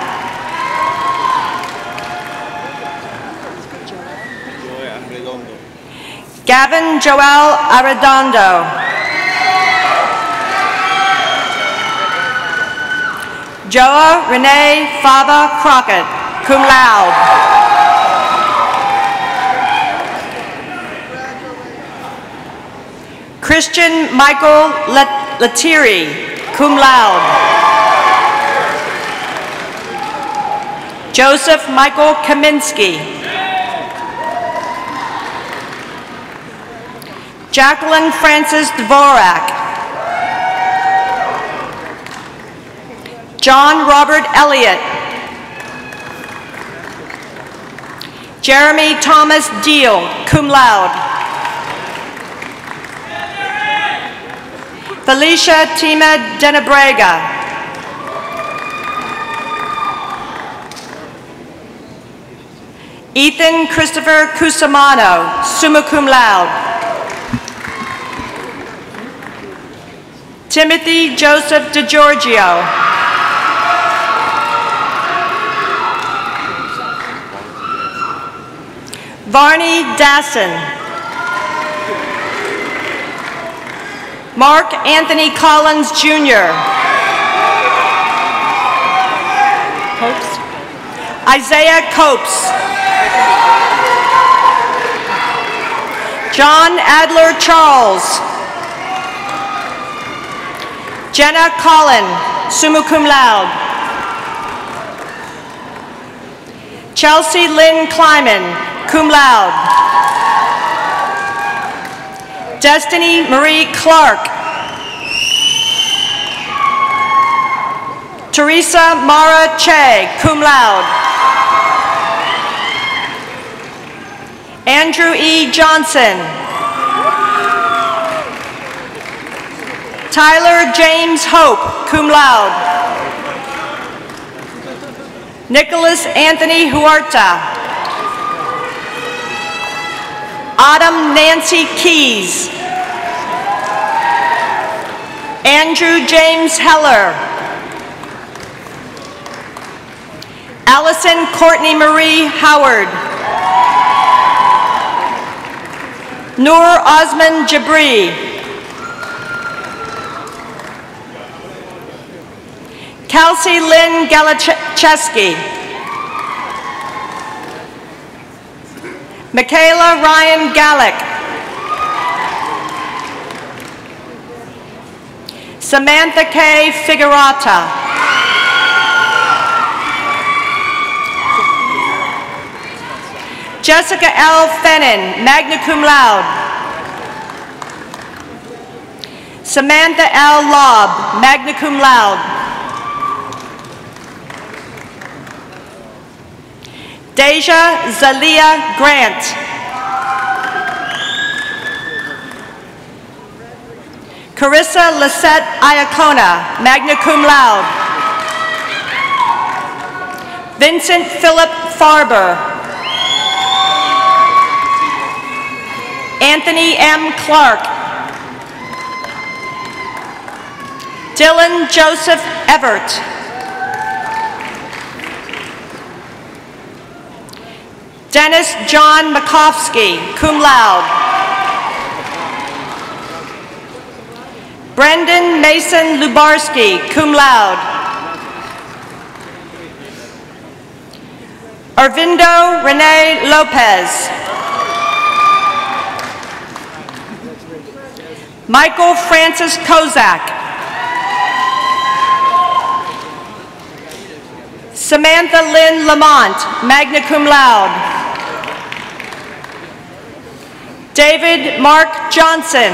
Speaker 1: Gavin Joel Arredondo. Joa Renee Fava Crockett, cum laude. Christian Michael Lettieri, cum laude. Joseph Michael Kaminsky. Jacqueline Frances Dvorak. John Robert Elliott. Jeremy Thomas Deal, cum laude. Felicia Tima Denebrega. Ethan Christopher Cusimano, summa cum laude. Timothy Joseph DeGiorgio. Varney Dasson. Mark Anthony Collins, Jr. Copes. Isaiah Copes. John Adler Charles. Jenna Collin, summa cum laude. Chelsea Lynn Kleiman, cum laude. Destiny Marie Clark. Teresa Mara Che, cum laude. Andrew E. Johnson. Tyler James Hope, cum laude. Nicholas Anthony Huerta. Autumn Nancy Keys. Andrew James Heller. Allison Courtney Marie Howard. Noor Osman Jabri. Kelsey Lynn Galacheski. Michaela Ryan Gallick. Samantha K. Figurata. Jessica L. Fennon, magna cum laude. Samantha L. Lobb, magna cum laude. Deja Zalia Grant. Carissa Lisette Iacona, magna cum laude. Vincent Philip Farber. Anthony M. Clark. Dylan Joseph Everett. Dennis John Makovsky, cum laude. Brendan Mason Lubarski, cum laude. Arvindo Rene Lopez. Michael Francis Kozak. Samantha Lynn Lamont, magna cum laude. David Mark Johnson.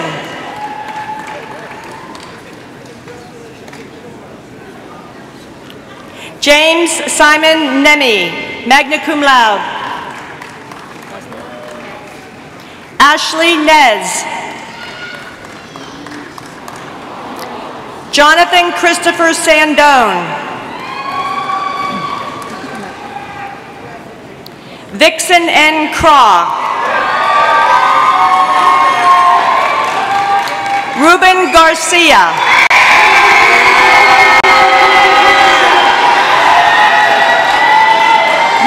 Speaker 1: James Simon Nemi, magna cum laude. Ashley Nez. Jonathan Christopher Sandone. Vixen N. Craw. Ruben Garcia.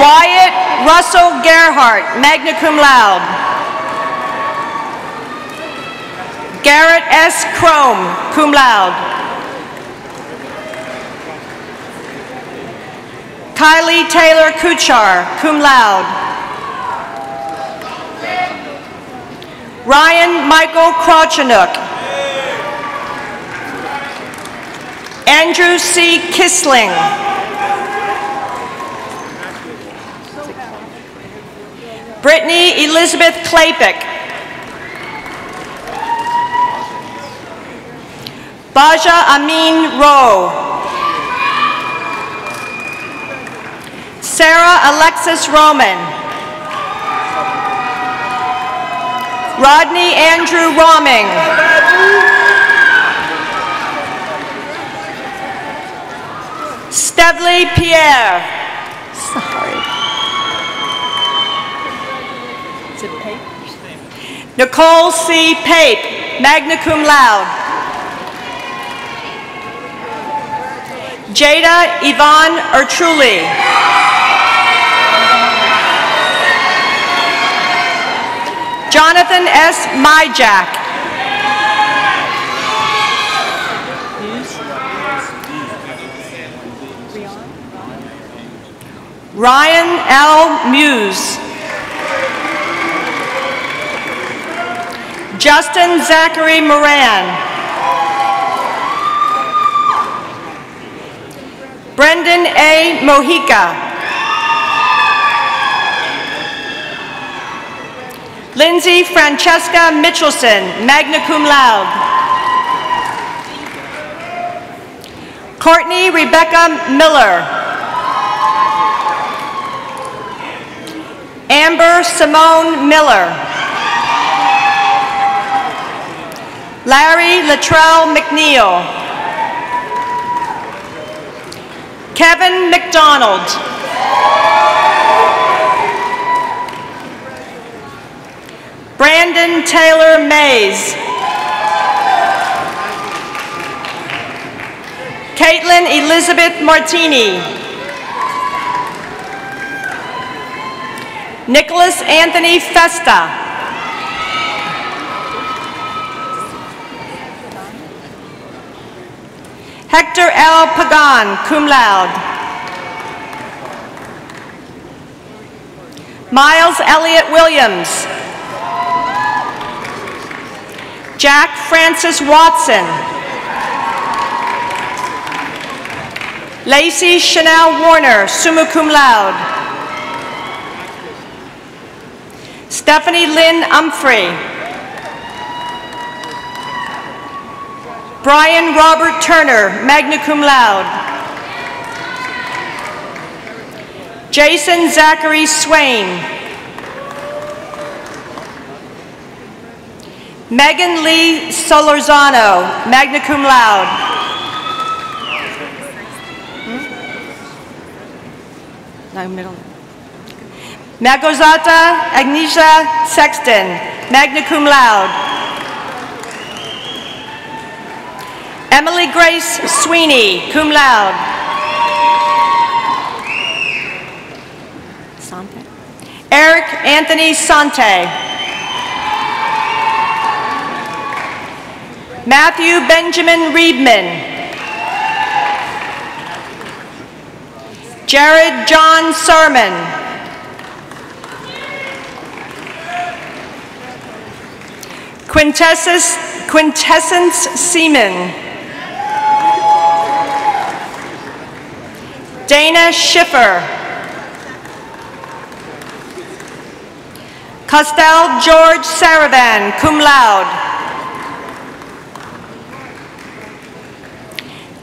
Speaker 1: Wyatt Russell Gerhardt, magna cum laude. Garrett S. Crome, cum laude. Kylie Taylor Kuchar, cum laude. Ryan Michael Krawchuk. Andrew C. Kissling. Brittany Elizabeth Klapik. Baja Amin Rowe. Sarah Alexis Roman. Rodney Andrew Roming. Stevely Pierre. Sorry. Is it Pape? Nicole C. Pape, magna cum laude. Jada Yvonne Ertruli. Jonathan S. Myjack. Ryan L. Muse. Justin Zachary Moran. Brendan A. Mojica. Lindsay Francesca Mitchelson, magna cum laude. Courtney Rebecca Miller. Amber Simone Miller. Larry Latrell McNeil. Kevin McDonald. Brandon Taylor Mays. Caitlin Elizabeth Martini. Nicholas Anthony Festa. Hector L. Pagan, cum laude. Miles Elliott Williams. Jack Francis Watson. Lacey Chanel Warner, summa cum laude. Stephanie Lynn Umphrey. Brian Robert Turner, magna cum laude. Jason Zachary Swain. Megan Lee Solorzano, magna cum laude. No, middle. Magozata Agnesia Sexton, magna cum laude. Emily Grace Sweeney, cum laude. Sante. Eric Anthony Sante. Matthew Benjamin Reedman. Jared John Sermon. Quintessence Seaman. Dana Schiffer. Costel George Saravan, cum laude.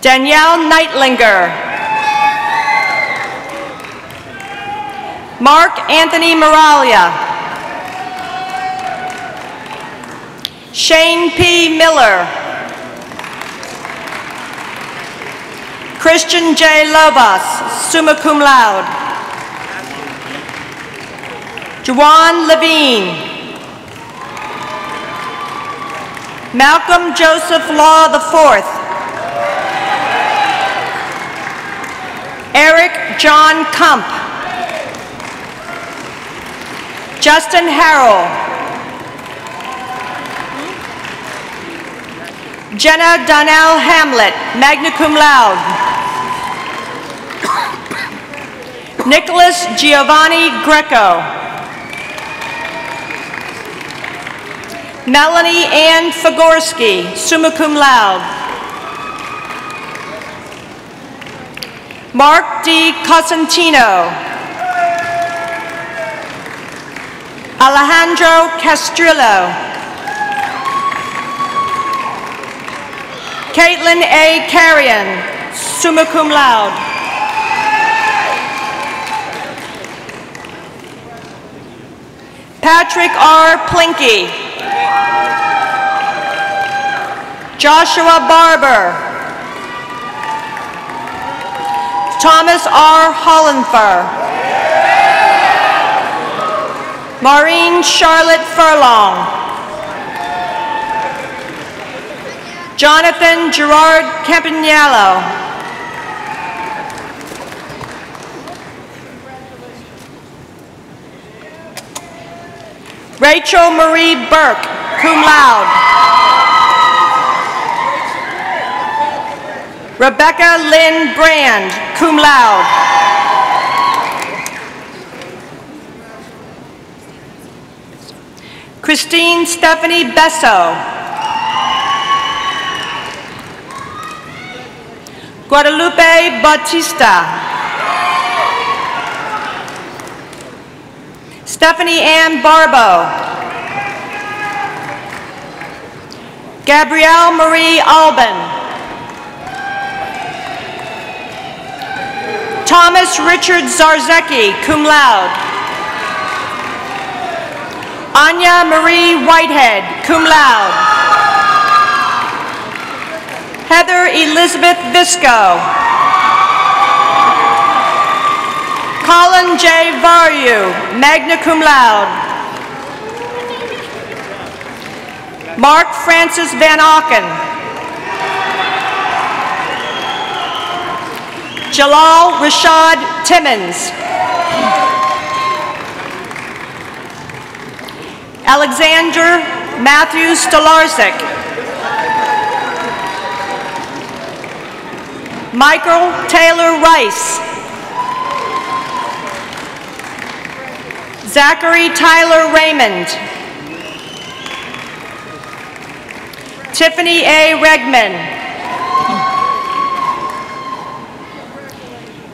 Speaker 1: Danielle Neitlinger. Mark Anthony Moralia. Shane P. Miller. Christian J. Lobos, summa cum laude. Juwan Levine. Malcolm Joseph Law IV. Eric John Kump. Justin Harrell. Jenna Donnell Hamlet, magna cum laude. Nicholas Giovanni Greco. Melanie Ann Fagorski, summa cum laude. Mark D. Cosentino. Alejandro Castrillo. Caitlin A. Carrion, summa cum laude. Patrick R. Plinky. Joshua Barber. Thomas R. Hollenfer. Maureen Charlotte Furlong. Jonathan Gerard Campanello. Rachel Marie Burke, cum laude. Rebecca Lynn Brand, cum laude. Christine Stephanie Besso. Guadalupe Bautista. Stephanie Ann Barbo. Gabrielle Marie Alban. Thomas Richard Zarzecki, cum laude. Anya Marie Whitehead, cum laude. Heather Elizabeth Visco. Colin J. Varyu, magna cum laude. Mark Francis Van Auken. Jalal Rashad Timmons. Alexander Matthew Stolarczyk. Michael Taylor Rice. Zachary Tyler Raymond. Tiffany A. Regman.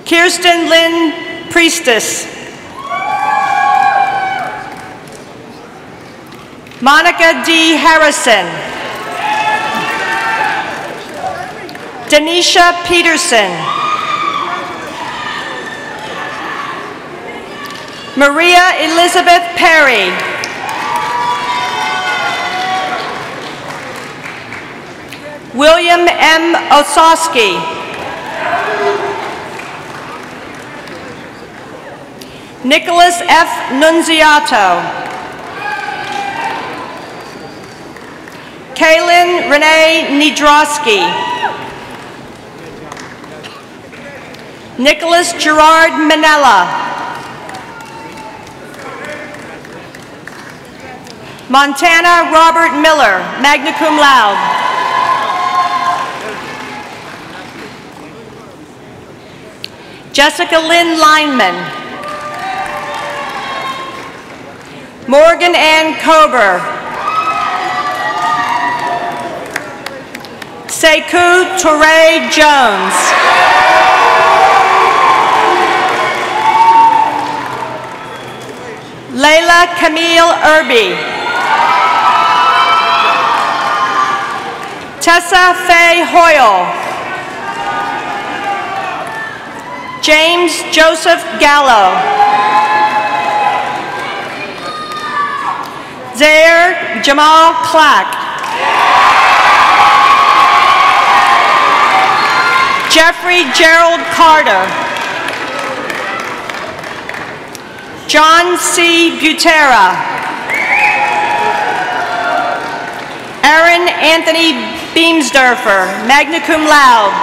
Speaker 1: Kirsten Lynn Priestess. Monica D. Harrison. Denisha Peterson. Maria Elizabeth Perry. William M. Osowski. Nicholas F. Nunziato. Kaylin Renee Nidrosky. Nicholas Gerard Manella. Montana Robert Miller, magna cum laude. Jessica Lynn Lineman. Morgan Ann Kober. Sekou Touré Jones. Layla Camille Irby. Tessa Faye Hoyle. James Joseph Gallo. Zaire Jamal Clack. Jeffrey Gerald Carter. John C. Butera. Aaron Anthony Beamsdorfer, magna cum laude.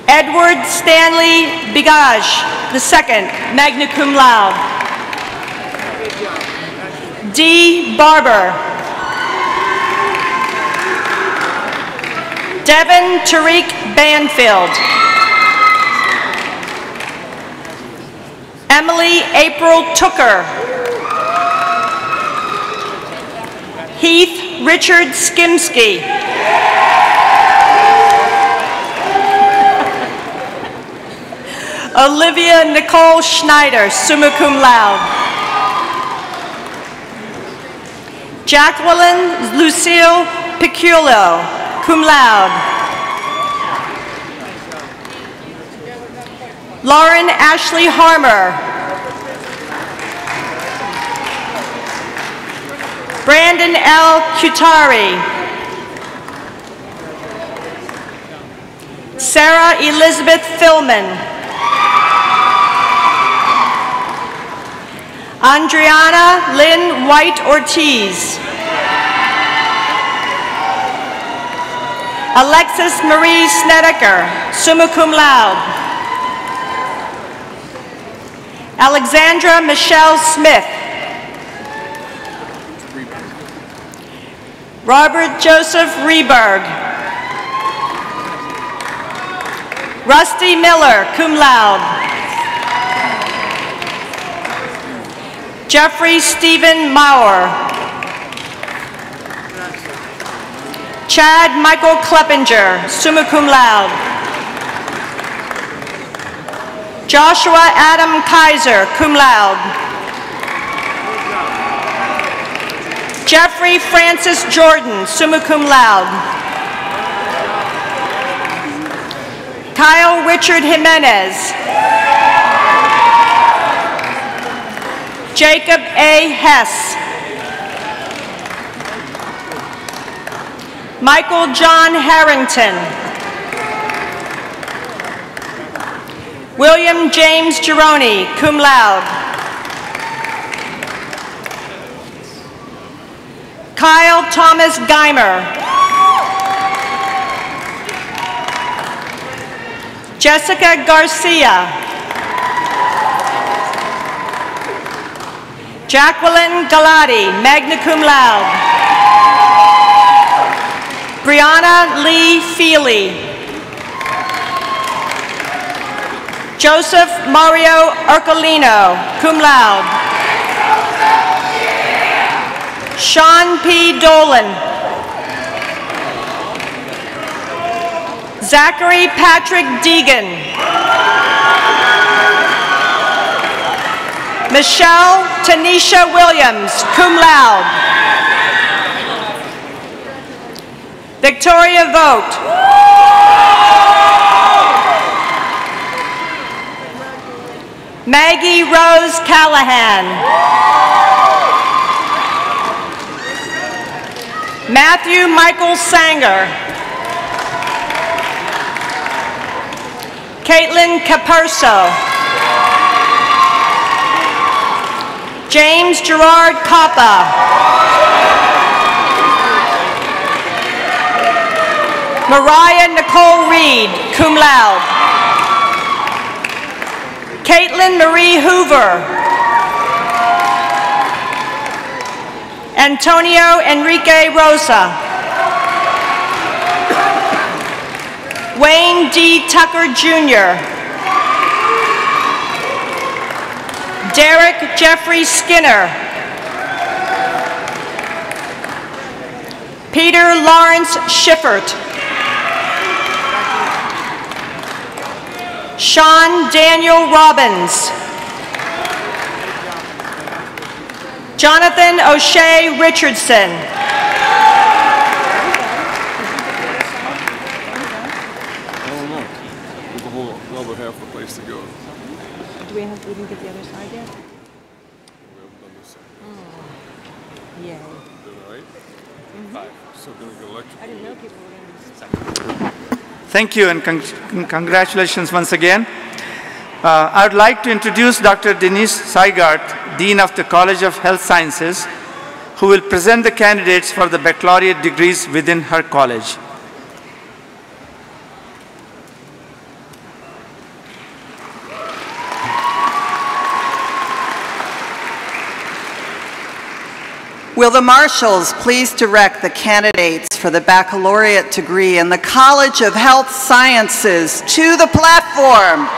Speaker 1: Edward Stanley Bigage II, magna cum laude. D. Barber. Devin Tariq Banfield. Emily April Tooker. Heath Richard Skimsky. Olivia Nicole Schneider, summa cum laude. Jacqueline Lucille Piculo, cum laude. Lauren Ashley Harmer. Brandon L. Cutari. Sarah Elizabeth Philman. Andriana Lynn White Ortiz. Alexis Marie Snedeker, summa cum laude. Alexandra Michelle Smith. Robert Joseph Reberg. Rusty Miller, cum laude. Jeffrey Stephen Maurer. Chad Michael Kleppinger, summa cum laude. Joshua Adam Kaiser, cum laude. Jeffrey Francis Jordan, summa cum laude. Kyle Richard Jimenez. Jacob A. Hess. Michael John Harrington. William James Gironi, cum laude. Kyle Thomas Geimer. Jessica Garcia. Jacqueline Galati, magna cum laude. Brianna Lee Feely. Joseph Mario Ercolino, cum laude. Sean P. Dolan. Zachary Patrick Deegan. Michelle Tanisha Williams, cum laude. Victoria Vogt. Maggie Rose Callahan. Matthew Michael Sanger. Caitlin Caperso. James Gerard Coppa. Mariah Nicole Reed, cum laude. Caitlin Marie Hoover. Antonio Enrique Rosa. Wayne D. Tucker Jr. Derek Jeffrey Skinner. Peter Lawrence Schiffert. Sean Daniel Robbins. Jonathan O'Shea Richardson.
Speaker 10: We didn't get the other side yet? We haven't done this side. Oh. Yay. Did it right? Mm-hmm. So going to get electric. I didn't know people were going to do this.
Speaker 9: Thank you and congratulations once again. I would like to introduce Dr. Denise Seigart, Dean of the College of Health Sciences, who will present the candidates for the baccalaureate degrees within her college.
Speaker 2: Will the marshals please direct the candidates for the baccalaureate degree in the College of Health Sciences to the platform?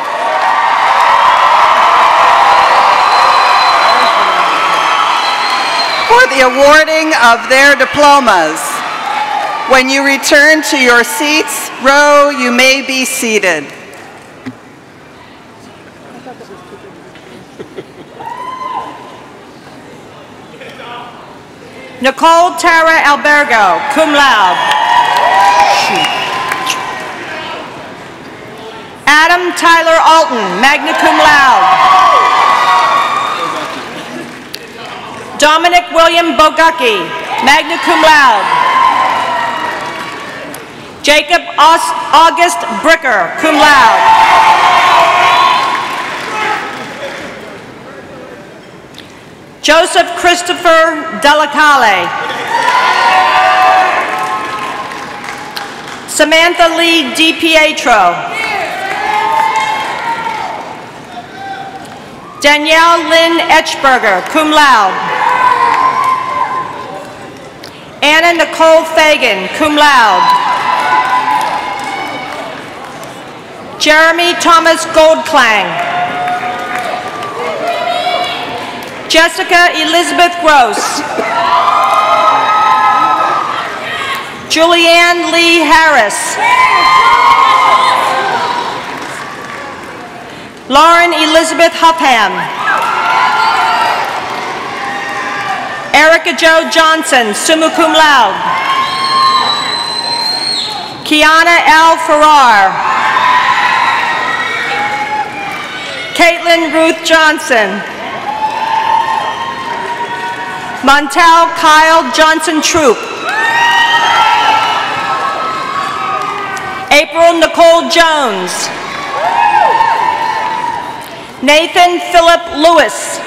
Speaker 11: the awarding of their diplomas. When you return to your seats, row, you may be seated.
Speaker 1: Nicole Tara Albergo, cum laude. Adam Tyler Alton, magna cum laude. Dominic William Bogucki, magna cum laude. Jacob August Bricker, cum laude. Joseph Christopher Delacale. Samantha Lee DiPietro. Danielle Lynn Etchberger, cum laude. Anna Nicole Fagan, cum laude. Jeremy Thomas Goldklang. Jessica Elizabeth Gross. Julianne Lee Harris. Lauren Elizabeth Huffham. Erica Jo Johnson, summa cum laude. Kiana L. Farrar. Caitlin Ruth Johnson. Montel Kyle Johnson Troop. April Nicole Jones. Nathan Philip Lewis.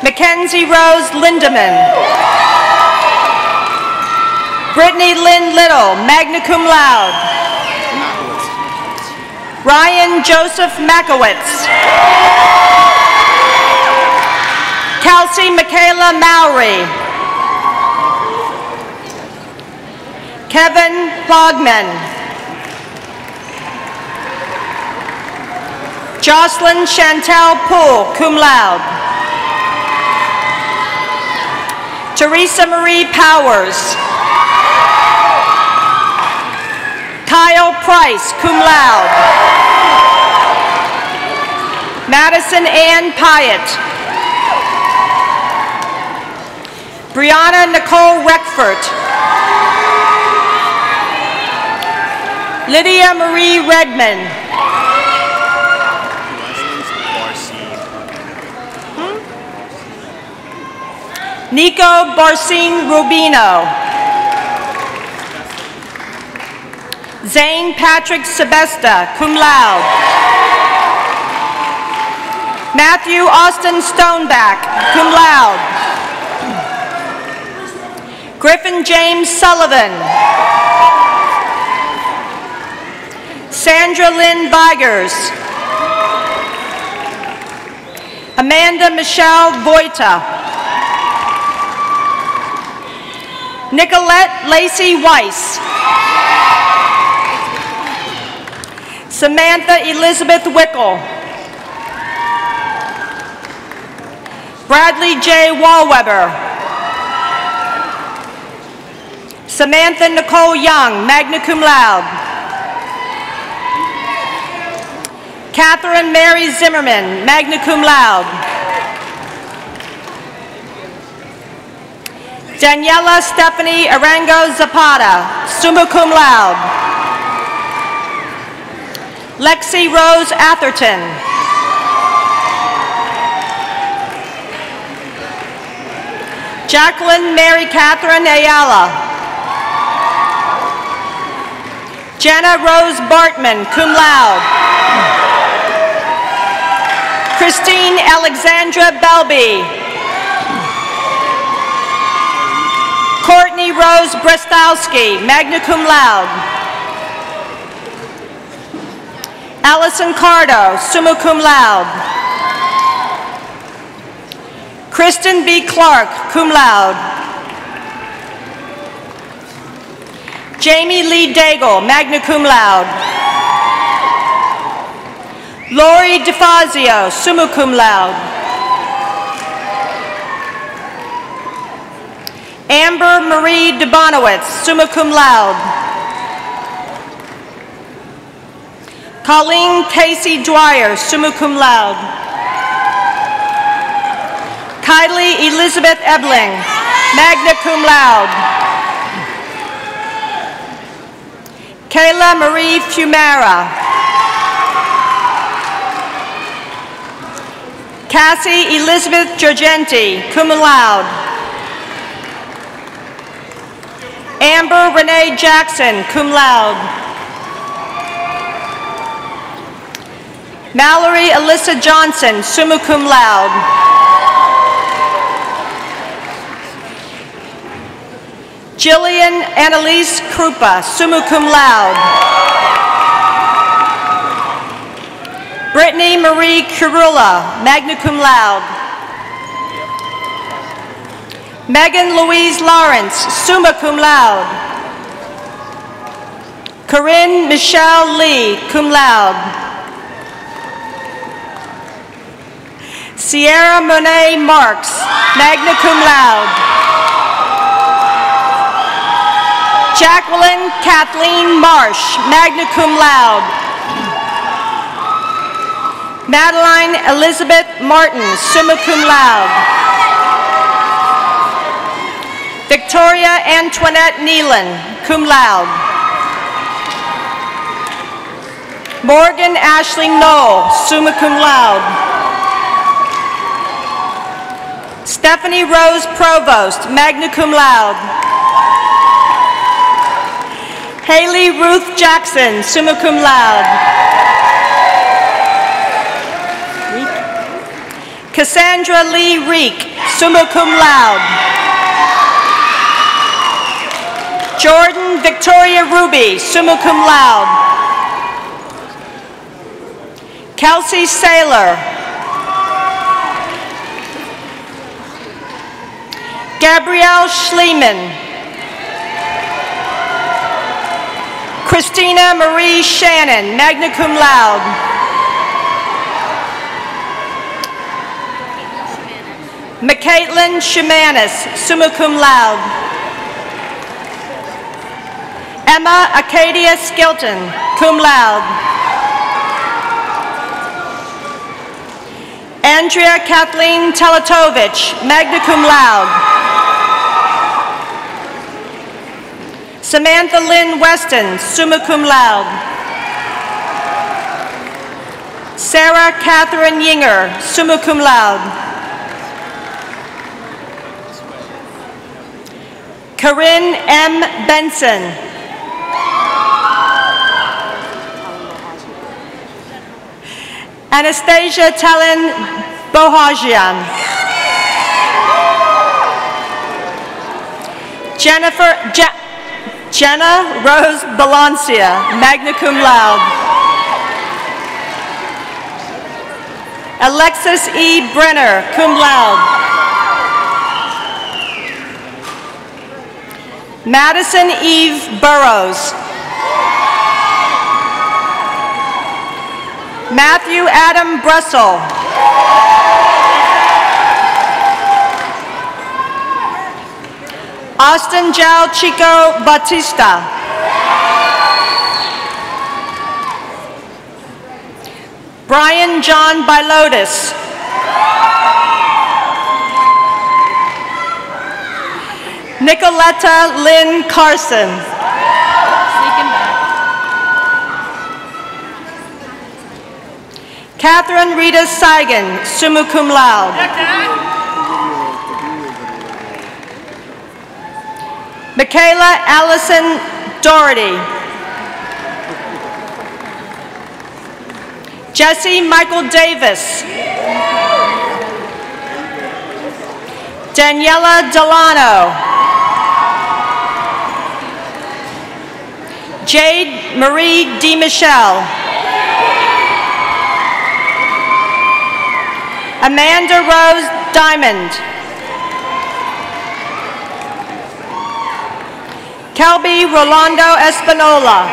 Speaker 1: Mackenzie Rose Lindeman. Brittany Lynn Little, magna cum laude. Ryan Joseph Makowitz. Kelsey Michaela Mowry. Kevin Plogman. Jocelyn Chantel Poole, cum laude. Teresa Marie Powers. Kyle Price, cum laude. Madison Ann Pyatt. Brianna Nicole Reckford. Lydia Marie Redman. Nico Barcine Rubino. Zane Patrick Sebesta, cum laude. Matthew Austin Stoneback, cum laude. Griffin James Sullivan. Sandra Lynn Vigers. Amanda Michelle Voita. Nicolette Lacey Weiss. Samantha Elizabeth Wickel. Bradley J. Wallweber. Samantha Nicole Young, magna cum laude. Catherine Mary Zimmerman, magna cum laude. Daniela Stephanie Arango Zapata, summa cum laude. Lexi Rose Atherton. Jacqueline Mary Catherine Ayala. Jenna Rose Bartman, cum laude. Christine Alexandra Belby. Courtney Rose Brestowski, magna cum laude. Allison Cardo, summa cum laude. Kristen B. Clark, cum laude. Jamie Lee Daigle, magna cum laude. Lori DeFazio, summa cum laude. Amber Marie Dubonowitz, summa cum laude. Colleen Casey Dwyer, summa cum laude. Kylie Elizabeth Ebling, magna cum laude. Kayla Marie Fumara. Cassie Elizabeth Giorgenti, cum laude. Amber Renee Jackson, cum laude. Mallory Alyssa Johnson, summa cum laude. Jillian Annalise Krupa, summa cum laude. Brittany Marie Kurula, magna cum laude. Megan Louise Lawrence, summa cum laude. Corinne Michelle Lee, cum laude. Sierra Monet Marks, magna cum laude. Jacqueline Kathleen Marsh, magna cum laude. Madeline Elizabeth Martin, summa cum laude. Victoria Antoinette Nealon, cum laude. Morgan Ashley Knoll, summa cum laude. Stephanie Rose Provost, magna cum laude. Haley Ruth Jackson, summa cum laude. Cassandra Lee Reek, summa cum laude. Jordan Victoria Ruby, summa cum laude. Kelsey Saylor. Gabrielle Schliemann. Christina Marie Shannon, magna cum laude. McCaitlin Shemanis, summa cum laude. Emma Acadia Skilton, cum laude. Andrea Kathleen Teletovich, magna cum laude. Samantha Lynn Weston, summa cum laude. Sarah Catherine Yinger, summa cum laude. Corinne M. Benson. Anastasia Telen Bohajian. Jenna Rose Balancia, magna cum laude. Alexis E. Brenner, cum laude. Madison Eve Burrows. Matthew Adam Brussel. Austin Jao Chico Batista. Brian John Bilotis. Nicoletta Lynn Carson. Catherine Rita Seigan, summa cum laude. Michaela Allison Doherty. Jesse Michael Davis. Daniela Delano. Jade Marie DeMichelle. Amanda Rose Diamond. Kelby Rolando Espinola.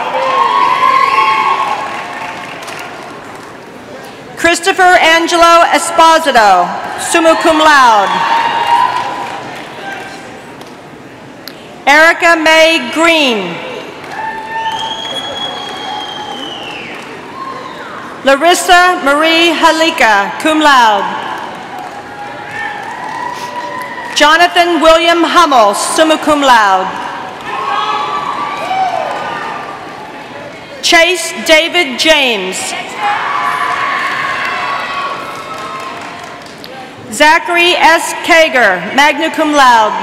Speaker 1: Christopher Angelo Esposito, summa cum laude. Erica Mae Green. Larissa Marie Halika, cum laude. Jonathan William Hummel, summa cum laude. Chase David James. Zachary S. Kager, magna cum laude.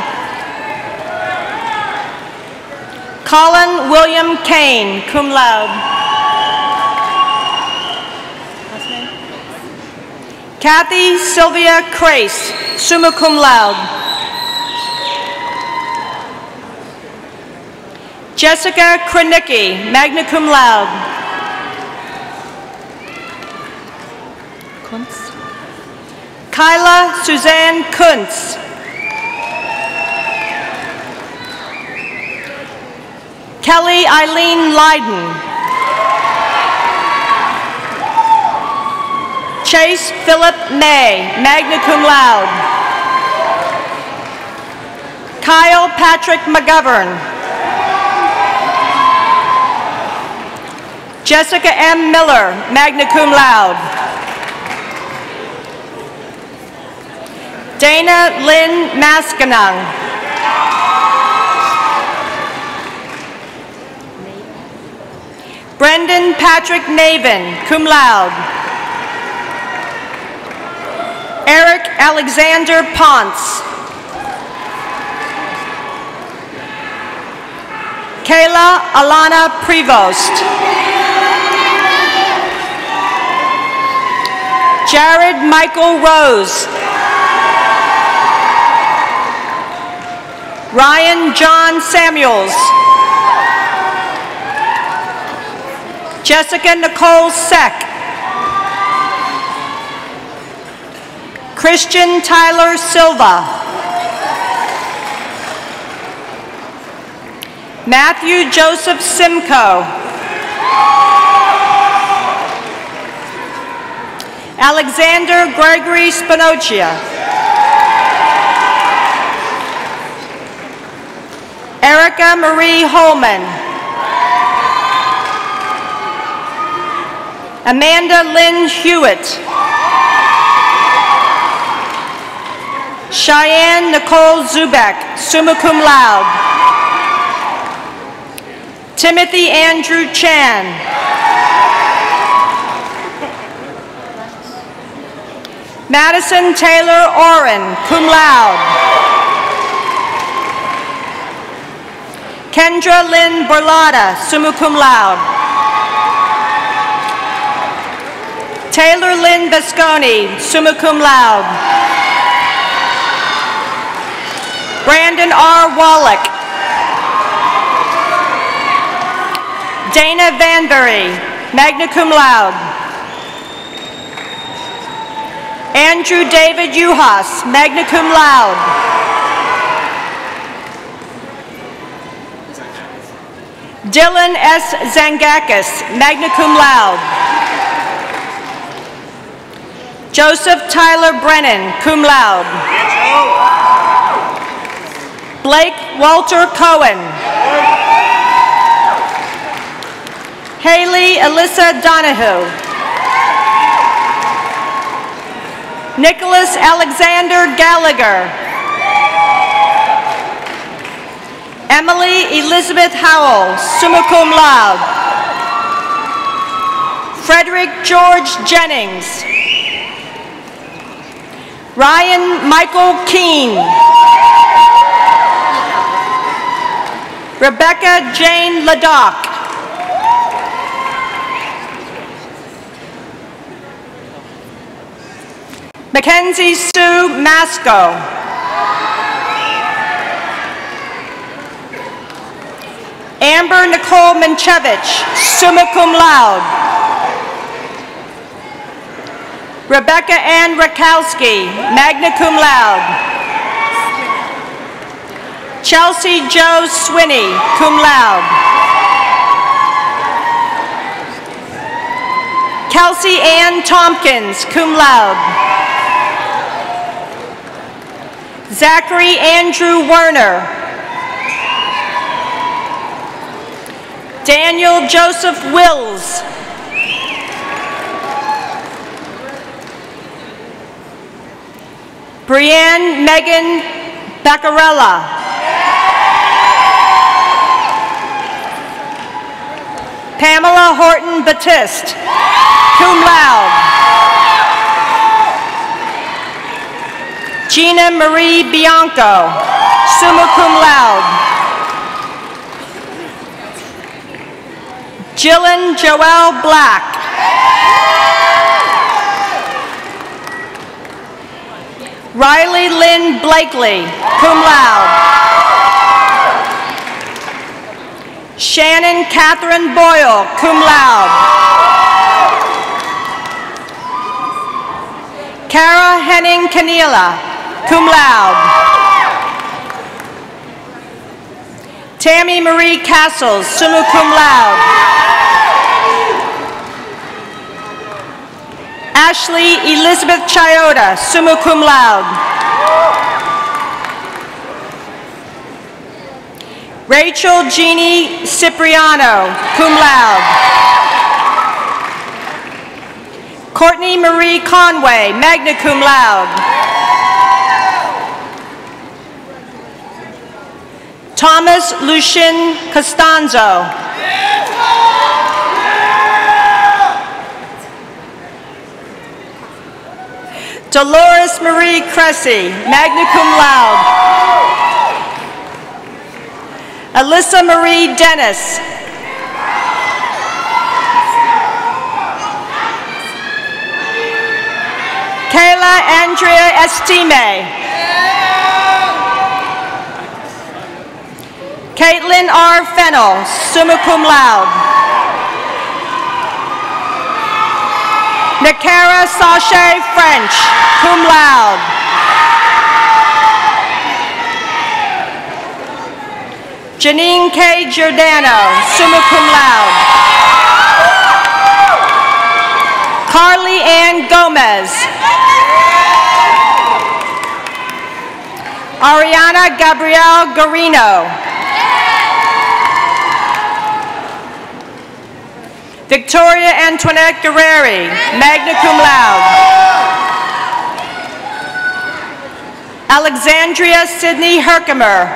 Speaker 1: Colin William Kane, cum laude. Kathy Sylvia Crace, summa cum laude. Jessica Kranicki, magna cum laude. Kuntz. Kyla Suzanne Kuntz. Kelly Eileen Leiden. Chase Philip May, magna cum laude. Kyle Patrick McGovern. Jessica M. Miller, magna cum laude. Dana Lynn Maskanung. Brendan Patrick Navin, cum laude. Eric Alexander Ponce. Kayla Alana Prevost. Jared Michael Rose. Ryan John Samuels. Jessica Nicole Seck. Christian Tyler Silva. Matthew Joseph Simcoe. Alexander Gregory Spinocchia. Erica Marie Holman. Amanda Lynn Hewitt. Cheyenne Nicole Zubek, summa cum laude. Timothy Andrew Chan. Madison Taylor Oren, cum laude. Kendra Lynn Berlotta, summa cum laude. Taylor Lynn Visconi, summa cum laude. Brandon R. Wallach. Dana Vanbury, magna cum laude. Andrew David Uhas, magna cum laude. Dylan S. Zangakis, magna cum laude. Joseph Tyler Brennan, cum laude. Blake Walter Cohen. Haley Alyssa Donahue. Nicholas Alexander Gallagher. Emily Elizabeth Howell, summa cum laude. Frederick George Jennings. Ryan Michael Keene. Rebecca Jane Ladoc. Mackenzie Sue Masco. Amber Nicole Manchevich, summa cum laude. Rebecca Ann Rakowski, magna cum laude. Chelsea Jo Swinney, cum laude. Kelsey Ann Tompkins, cum laude. Zachary Andrew Werner. Daniel Joseph Wills. Brianne Megan Baccarella. Pamela Horton Batiste, cum laude. Gina Marie Bianco, summa cum laude. Jillian Joelle Black. Riley Lynn Blakely, cum laude. Shannon Catherine Boyle, cum laude. Kara Henning Canela, cum laude. Tammy Marie Castles, summa cum laude. Ashley Elizabeth Chioda, summa cum laude. Rachel Jeannie Cipriano, cum laude. Courtney Marie Conway, magna cum laude. Thomas Lucien Costanzo. Dolores Marie Cressy, magna cum laude. Alyssa Marie Dennis. Kayla Andrea Estime. Caitlin R. Fennell, summa cum laude. Nakara Sachet French, cum laude. Janine K. Giordano, summa cum laude. Carly Ann Gomez. Ariana Gabrielle Garino. Victoria Antoinette Guerreri, magna cum laude. Alexandria Sydney Herkimer.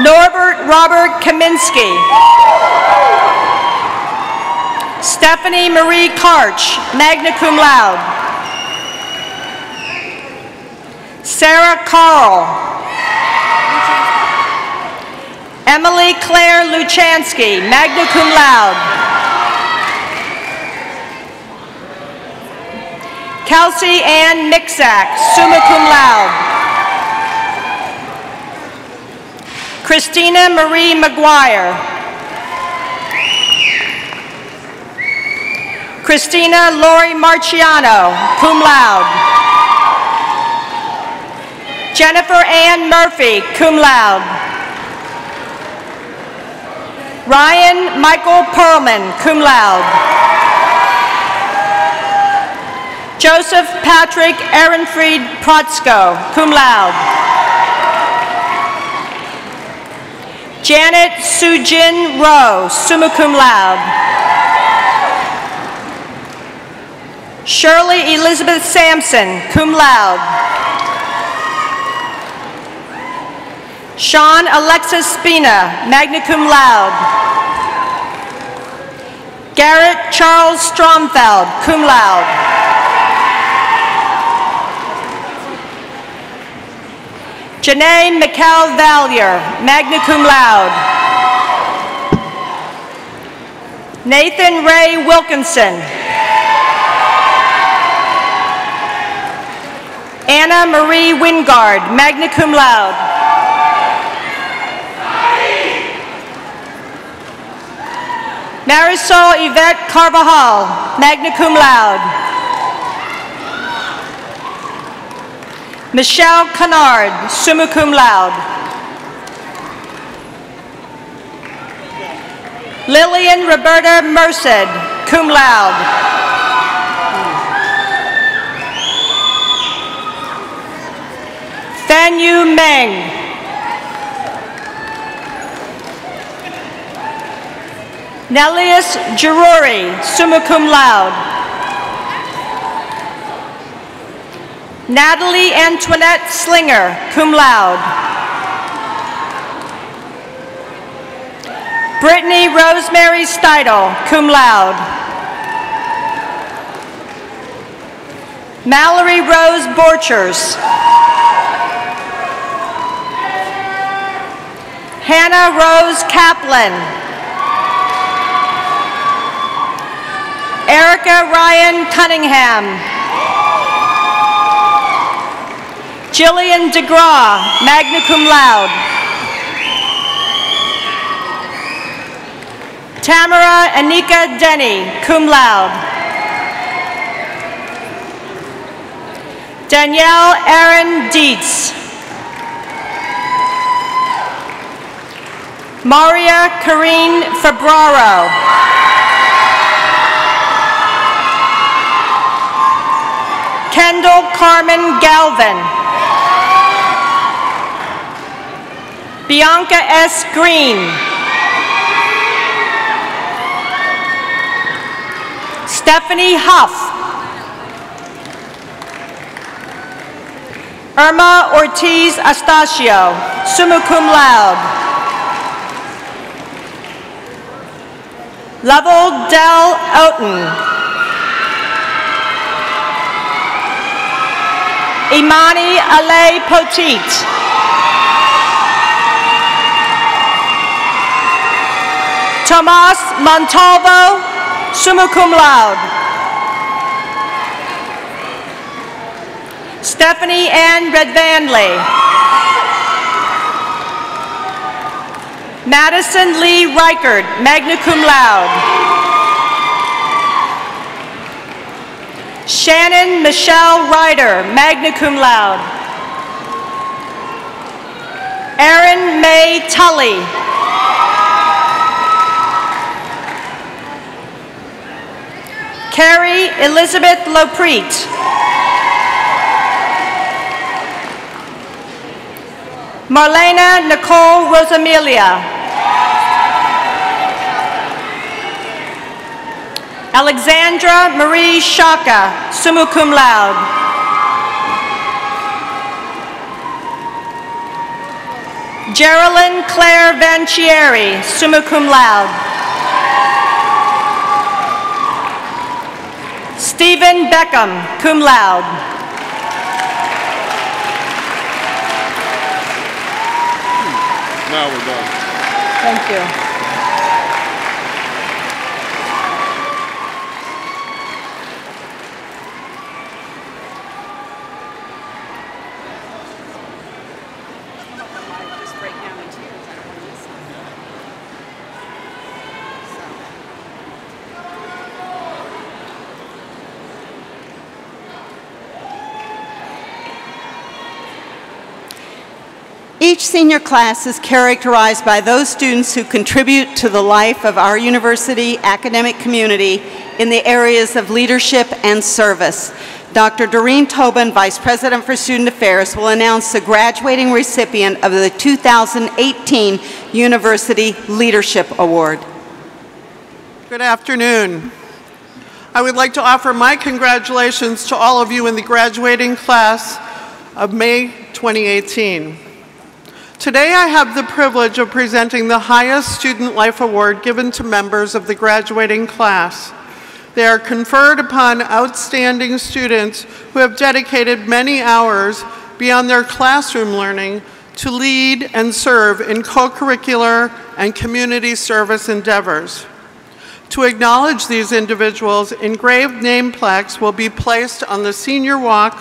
Speaker 1: Norbert Robert Kaminsky. Stephanie Marie Karch, magna cum laude. Sarah Carl. Emily Claire Luchansky, magna cum laude. Kelsey Ann Mixak, summa cum laude. Christina Marie McGuire. Christina Lori Marciano, cum laude. Jennifer Ann Murphy, cum laude. Ryan Michael Perlman, cum laude. Joseph Patrick Ehrenfried Protzko, cum laude. Janet Sujin Rowe, summa cum laude. Shirley Elizabeth Sampson, cum laude. Sean Alexis Spina, magna cum laude. Garrett Charles Stromfeld, cum laude. Janae Mikkel Valier, magna cum laude. Nathan Ray Wilkinson. Anna Marie Wingard, magna cum laude. Marisol Yvette Carvajal, magna cum laude. Michelle Kennard, summa cum laude. Lillian Roberta Merced, cum laude. Fan Yu Meng. Nellius Girouri, summa cum laude. Natalie Antoinette Slinger, cum laude. Brittany Rosemary Steidel, cum laude. Mallory Rose Borchers. Hannah Rose Kaplan. Erica Ryan Cunningham. Jillian DeGraw, magna cum laude. Tamara Anika Denny, cum laude. Danielle Erin Dietz. Maria Karine Fabraro. Kendall Carmen Galvin. Bianca S. Green. Stephanie Huff. Irma Ortiz Astacio, summa cum laude. Lovell Del Outen. Imani Ale Poteet. Tomas Montalvo, summa cum laude. Stephanie Ann Redvanley. Madison Lee Reichard, magna cum laude. Shannon Michelle Ryder, magna cum laude. Erin May Tully. Carrie Elizabeth Lopreet. Marlena Nicole Rosamilia. Alexandra Marie Shaka, summa cum laude. Geraldine Claire Vancieri, summa cum laude. Stephen Beckham, cum laude.
Speaker 10: Now we're done.
Speaker 1: Thank you.
Speaker 2: Each senior class is characterized by those students who contribute to the life of our university academic community in the areas of leadership and service. Dr. Doreen Tobin, Vice President for Student Affairs, will announce the graduating recipient of the 2018 University Leadership Award.
Speaker 12: Good afternoon. I would like to offer my congratulations to all of you in the graduating class of May 2018. Today I have the privilege of presenting the highest Student Life Award given to members of the graduating class. They are conferred upon outstanding students who have dedicated many hours beyond their classroom learning to lead and serve in co-curricular and community service endeavors. To acknowledge these individuals, engraved name plaques will be placed on the Senior Walk,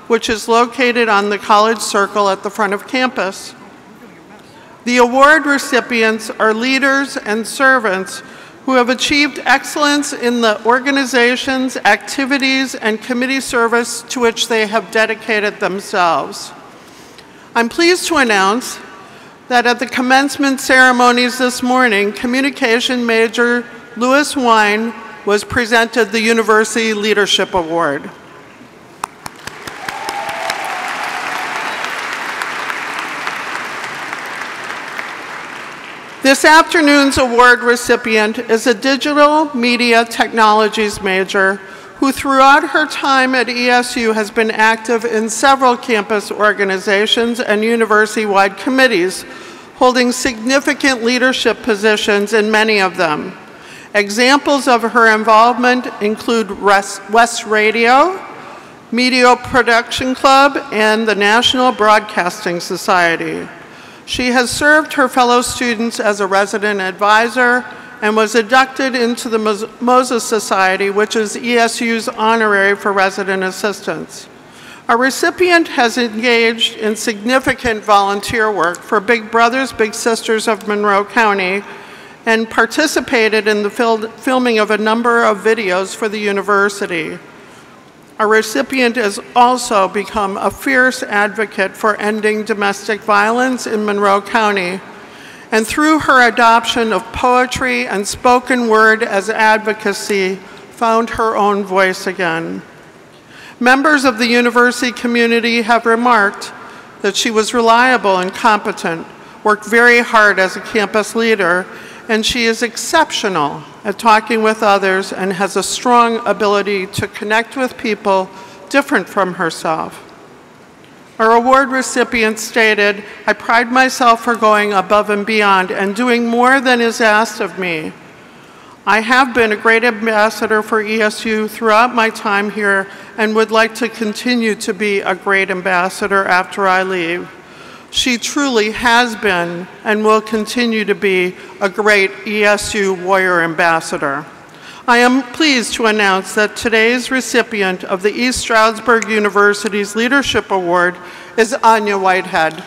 Speaker 12: which is located on the College Circle at the front of campus. The award recipients are leaders and servants who have achieved excellence in the organizations, activities, and committee service to which they have dedicated themselves. I'm pleased to announce that at the commencement ceremonies this morning, communication major Louis Wine was presented the University Leadership Award. This afternoon's award recipient is a digital media technologies major who throughout her time at ESU has been active in several campus organizations and university-wide committees, holding significant leadership positions in many of them. Examples of her involvement include West Radio, Media Production Club, and the National Broadcasting Society. She has served her fellow students as a resident advisor and was inducted into the Moses Society, which is ESU's honorary for resident assistants. Our recipient has engaged in significant volunteer work for Big Brothers Big Sisters of Monroe County and participated in the filming of a number of videos for the university. Our recipient has also become a fierce advocate for ending domestic violence in Monroe County, and through her adoption of poetry and spoken word as advocacy, found her own voice again. Members of the university community have remarked that she was reliable and competent, worked very hard as a campus leader, and she is exceptional at talking with others and has a strong ability to connect with people different from herself. Our award recipient stated, "I pride myself for going above and beyond and doing more than is asked of me. I have been a great ambassador for ESU throughout my time here and would like to continue to be a great ambassador after I leave." She truly has been and will continue to be a great ESU Warrior Ambassador. I am pleased to announce that today's recipient of the East Stroudsburg University's Leadership Award is Anya Whitehead.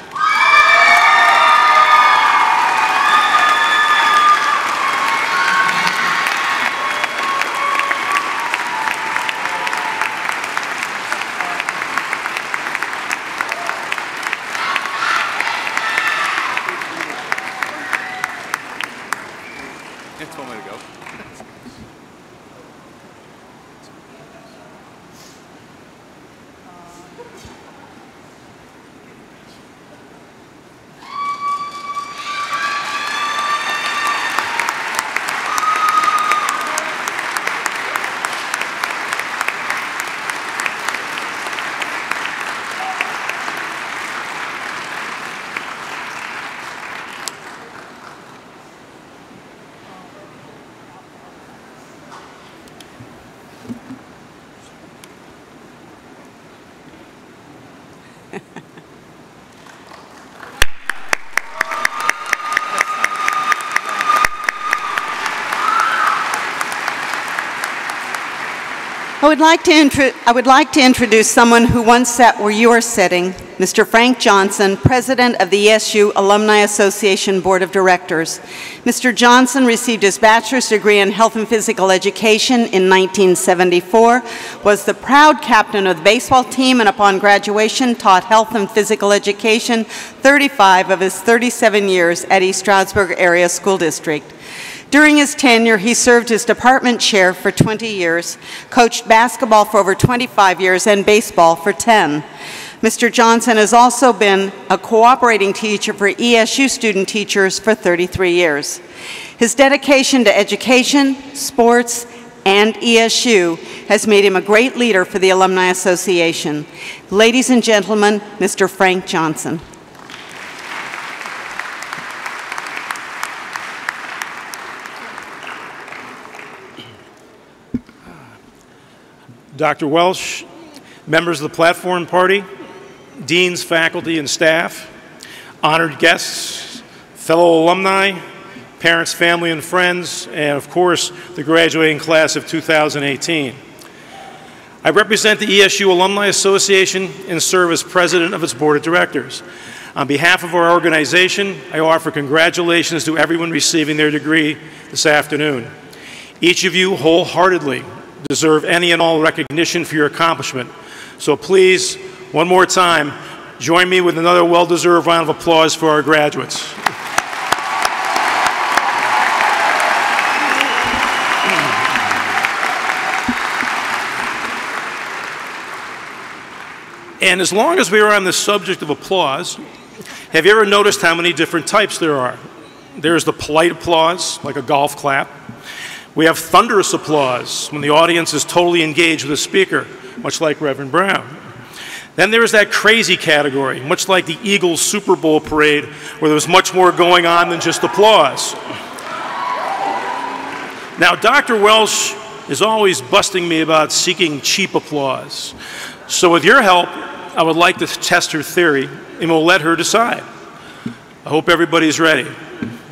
Speaker 2: I would like to introduce someone who once sat where you are sitting, Mr. Frank Johnson, President of the ESU Alumni Association Board of Directors. Mr. Johnson received his bachelor's degree in health and physical education in 1974, was the proud captain of the baseball team, and upon graduation taught health and physical education 35 of his 37 years at East Stroudsburg Area School District. During his tenure, he served as department chair for 20 years, coached basketball for over 25 years, and baseball for 10. Mr. Johnson has also been a cooperating teacher for ESU student teachers for 33 years. His dedication to education, sports, and ESU has made him a great leader for the Alumni Association. Ladies and gentlemen, Mr. Frank Johnson.
Speaker 13: Dr. Welsh, members of the platform party, deans, faculty, and staff, honored guests, fellow alumni, parents, family, and friends, and of course, the graduating class of 2018. I represent the ESU Alumni Association and serve as president of its board of directors. On behalf of our organization, I offer congratulations to everyone receiving their degree this afternoon. Each of you wholeheartedly deserve any and all recognition for your accomplishment. So please, one more time, join me with another well-deserved round of applause for our graduates. And as long as we are on the subject of applause, have you ever noticed how many different types there are? There's the polite applause, like a golf clap. We have thunderous applause when the audience is totally engaged with the speaker, much like Reverend Brown. Then there is that crazy category, much like the Eagles Super Bowl parade, where there's much more going on than just applause. Now, Dr. Welsh is always busting me about seeking cheap applause. So with your help, I would like to test her theory, and we'll let her decide. I hope everybody's ready.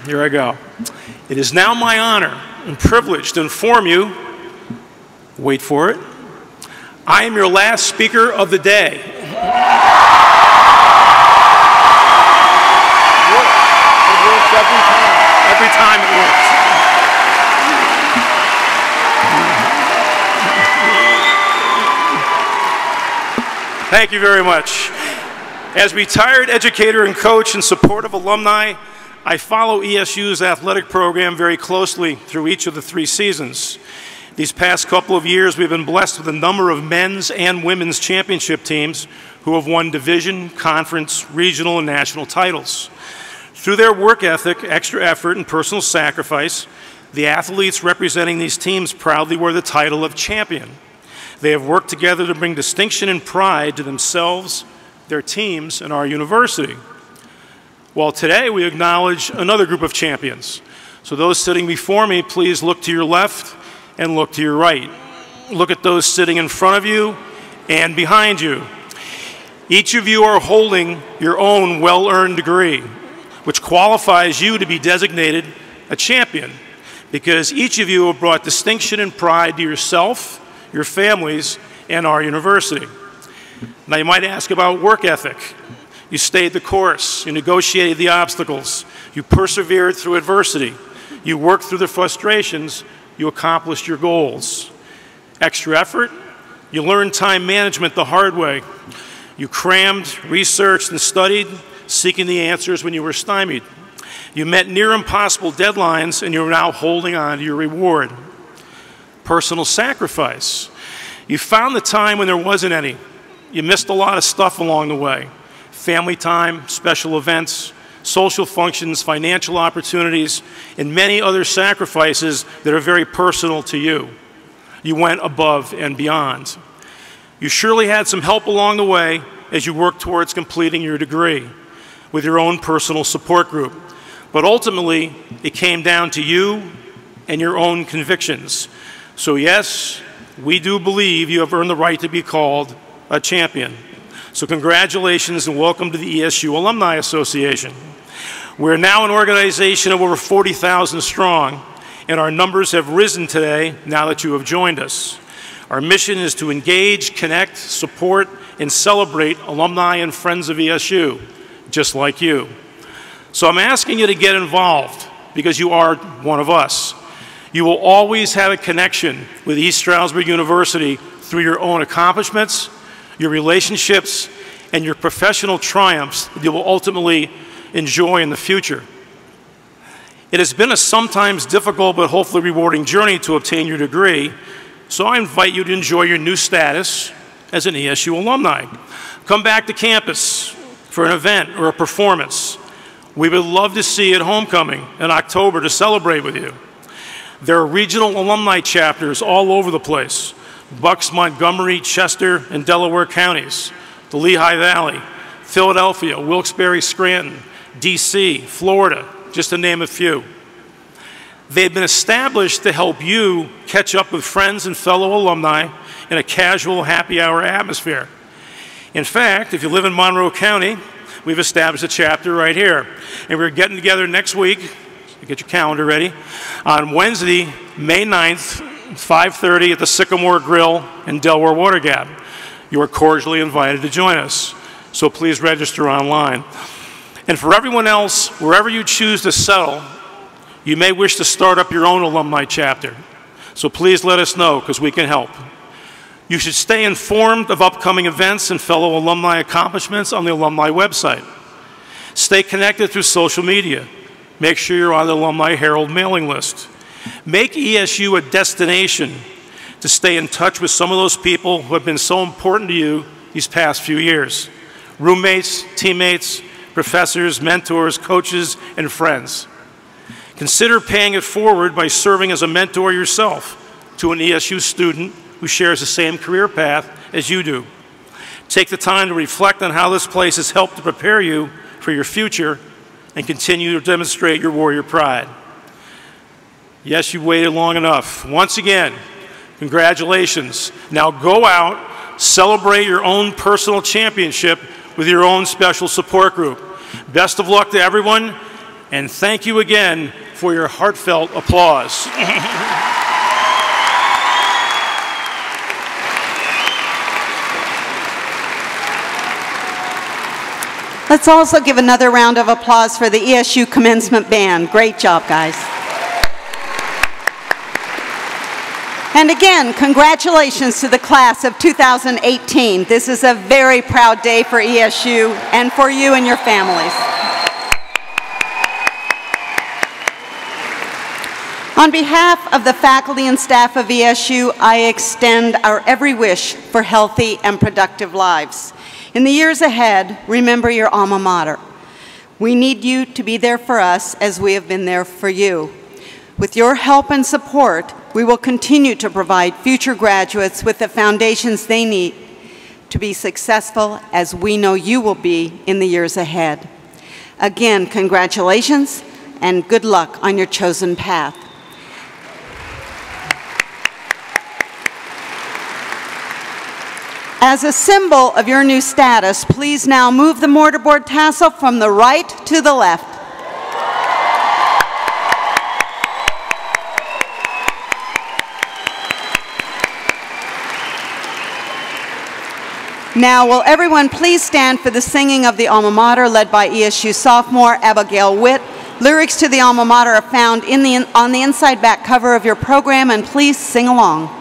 Speaker 13: Here I go. It is now my honor and privilege to inform you, wait for it, I am your last speaker of the day. It works every time. Every time it works. Thank you very much. As retired educator and coach in support of alumni, I follow ESU's athletic program very closely through each of the 3 seasons. These past couple of years, we've been blessed with a number of men's and women's championship teams who have won division, conference, regional, and national titles. Through their work ethic, extra effort, and personal sacrifice, the athletes representing these teams proudly wear the title of champion. They have worked together to bring distinction and pride to themselves, their teams, and our university. Well, today we acknowledge another group of champions. So those sitting before me, please look to your left and look to your right. Look at those sitting in front of you and behind you. Each of you are holding your own well-earned degree, which qualifies you to be designated a champion, because each of you have brought distinction and pride to yourself, your families, and our university. Now you might ask about work ethic. You stayed the course, you negotiated the obstacles, you persevered through adversity, you worked through the frustrations, you accomplished your goals. Extra effort, you learned time management the hard way. You crammed, researched, and studied, seeking the answers when you were stymied. You met near impossible deadlines, and you're now holding on to your reward. Personal sacrifice. You found the time when there wasn't any. You missed a lot of stuff along the way. Family time, special events, social functions, financial opportunities, and many other sacrifices that are very personal to you. You went above and beyond. You surely had some help along the way as you worked towards completing your degree with your own personal support group. But ultimately, it came down to you and your own convictions. So yes, we do believe you have earned the right to be called a champion. So congratulations and welcome to the ESU Alumni Association. We're now an organization of over 40,000 strong, and our numbers have risen today now that you have joined us. Our mission is to engage, connect, support, and celebrate alumni and friends of ESU, just like you. So I'm asking you to get involved because you are one of us. You will always have a connection with East Stroudsburg University through your own accomplishments, your relationships, and your professional triumphs that you will ultimately enjoy in the future. It has been a sometimes difficult but hopefully rewarding journey to obtain your degree, so I invite you to enjoy your new status as an ESU alumni. Come back to campus for an event or a performance. We would love to see you at homecoming in October to celebrate with you. There are regional alumni chapters all over the place: Bucks, Montgomery, Chester, and Delaware counties, the Lehigh Valley, Philadelphia, Wilkes-Barre, Scranton, DC, Florida, just to name a few. They've been established to help you catch up with friends and fellow alumni in a casual happy hour atmosphere. In fact, if you live in Monroe County, we've established a chapter right here. And we're getting together next week, so get your calendar ready, on Wednesday, May 9th, 5:30 at the Sycamore Grill in Delaware Water Gap. You are cordially invited to join us, so please register online. And for everyone else, wherever you choose to settle, you may wish to start up your own alumni chapter. So please let us know, because we can help. You should stay informed of upcoming events and fellow alumni accomplishments on the alumni website. Stay connected through social media. Make sure you're on the Alumni Herald mailing list. Make ESU a destination to stay in touch with some of those people who have been so important to you these past few years. Roommates, teammates, professors, mentors, coaches, and friends. Consider paying it forward by serving as a mentor yourself to an ESU student who shares the same career path as you do. Take the time to reflect on how this place has helped to prepare you for your future and continue to demonstrate your warrior pride. Yes, you waited long enough. Once again, congratulations. Now go out, celebrate your own personal championship with your own special support group. Best of luck to everyone, and thank you again for your heartfelt applause.
Speaker 2: Let's also give another round of applause for the ESU Commencement Band. Great job, guys. And again, congratulations to the class of 2018. This is a very proud day for ESU and for you and your families. On behalf of the faculty and staff of ESU, I extend our every wish for healthy and productive lives. In the years ahead, remember your alma mater. We need you to be there for us as we have been there for you. With your help and support, we will continue to provide future graduates with the foundations they need to be successful, as we know you will be in the years ahead. Again, congratulations and good luck on your chosen path. As a symbol of your new status, please now move the mortarboard tassel from the right to the left. Now, will everyone please stand for the singing of the alma mater led by ESU sophomore Abigail Witt. Lyrics to the alma mater are found on the inside back cover of your program, and please sing along.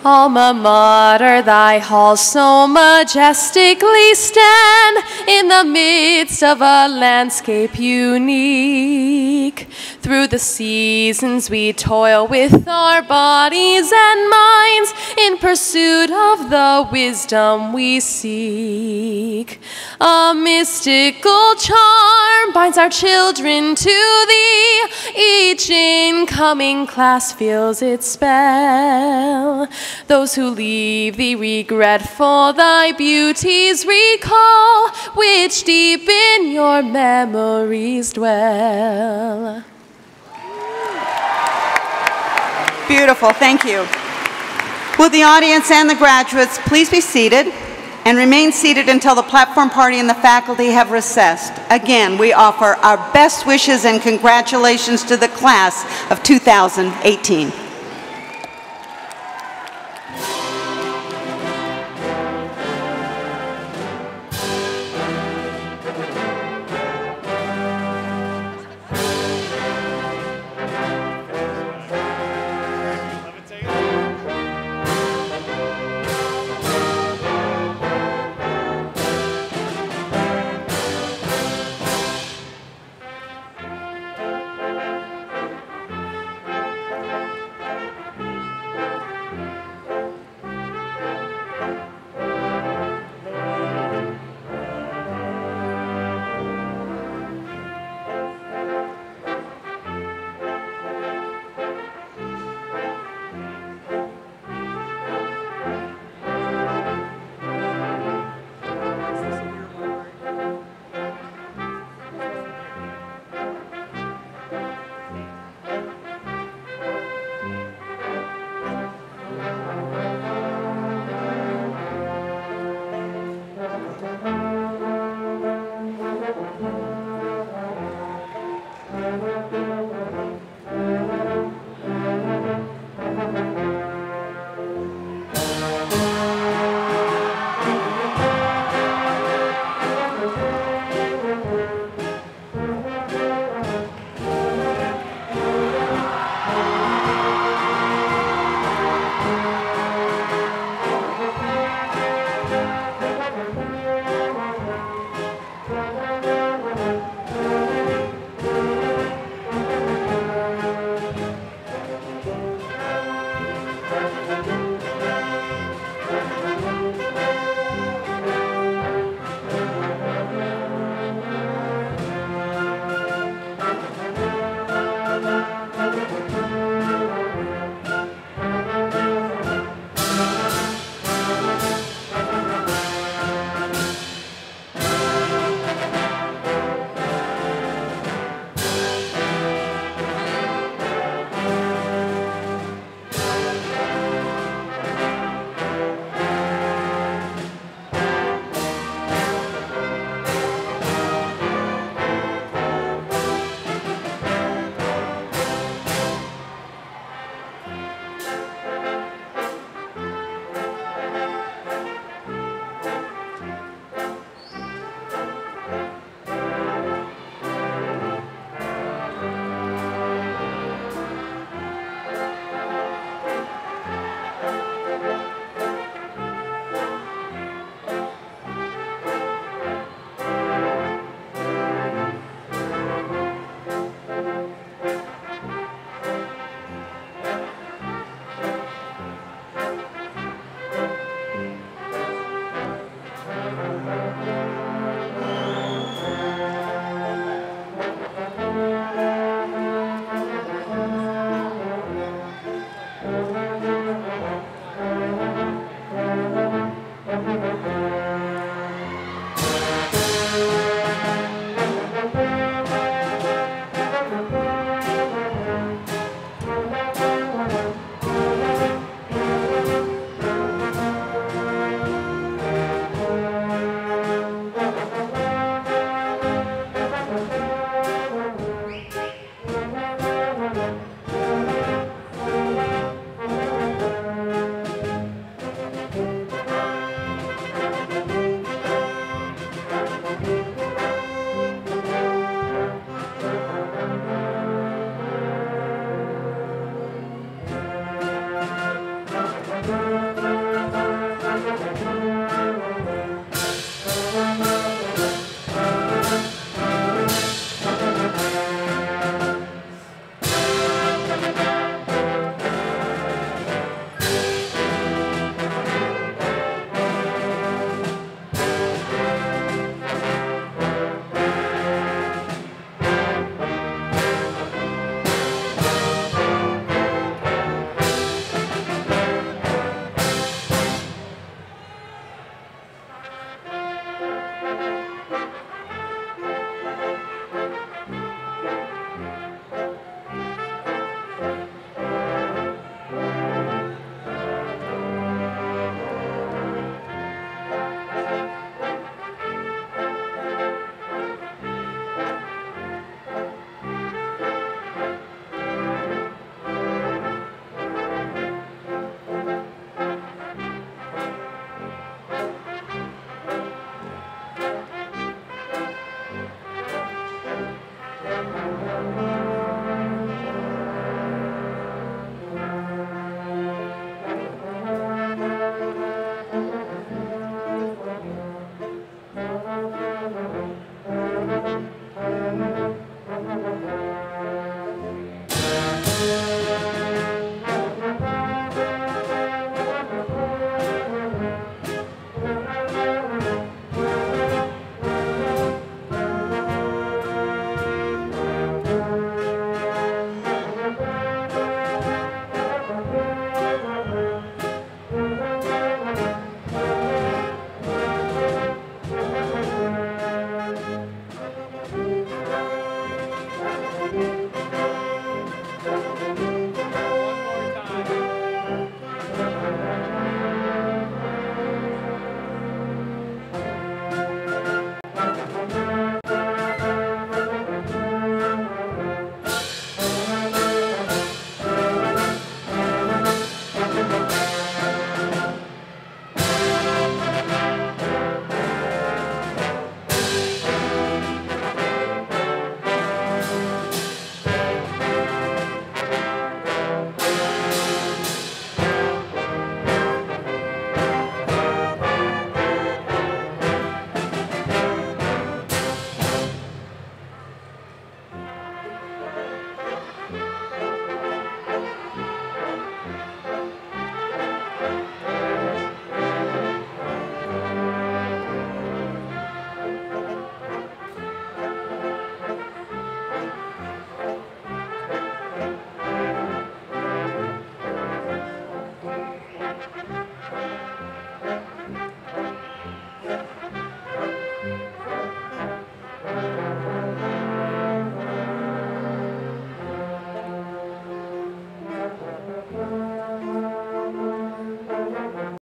Speaker 14: Alma mater, thy halls so majestically stand in the midst of a landscape unique. Through the seasons we toil with our bodies and minds in pursuit of the wisdom we seek. A mystical charm binds our children to thee. Each incoming class feels its spell. Those who leave thee regretful thy beauties recall, which deep in your memories dwell.
Speaker 2: Beautiful, thank you. Will the audience and the graduates please be seated and remain seated until the platform party and the faculty have recessed. Again, we offer our best wishes and congratulations to the class of 2018.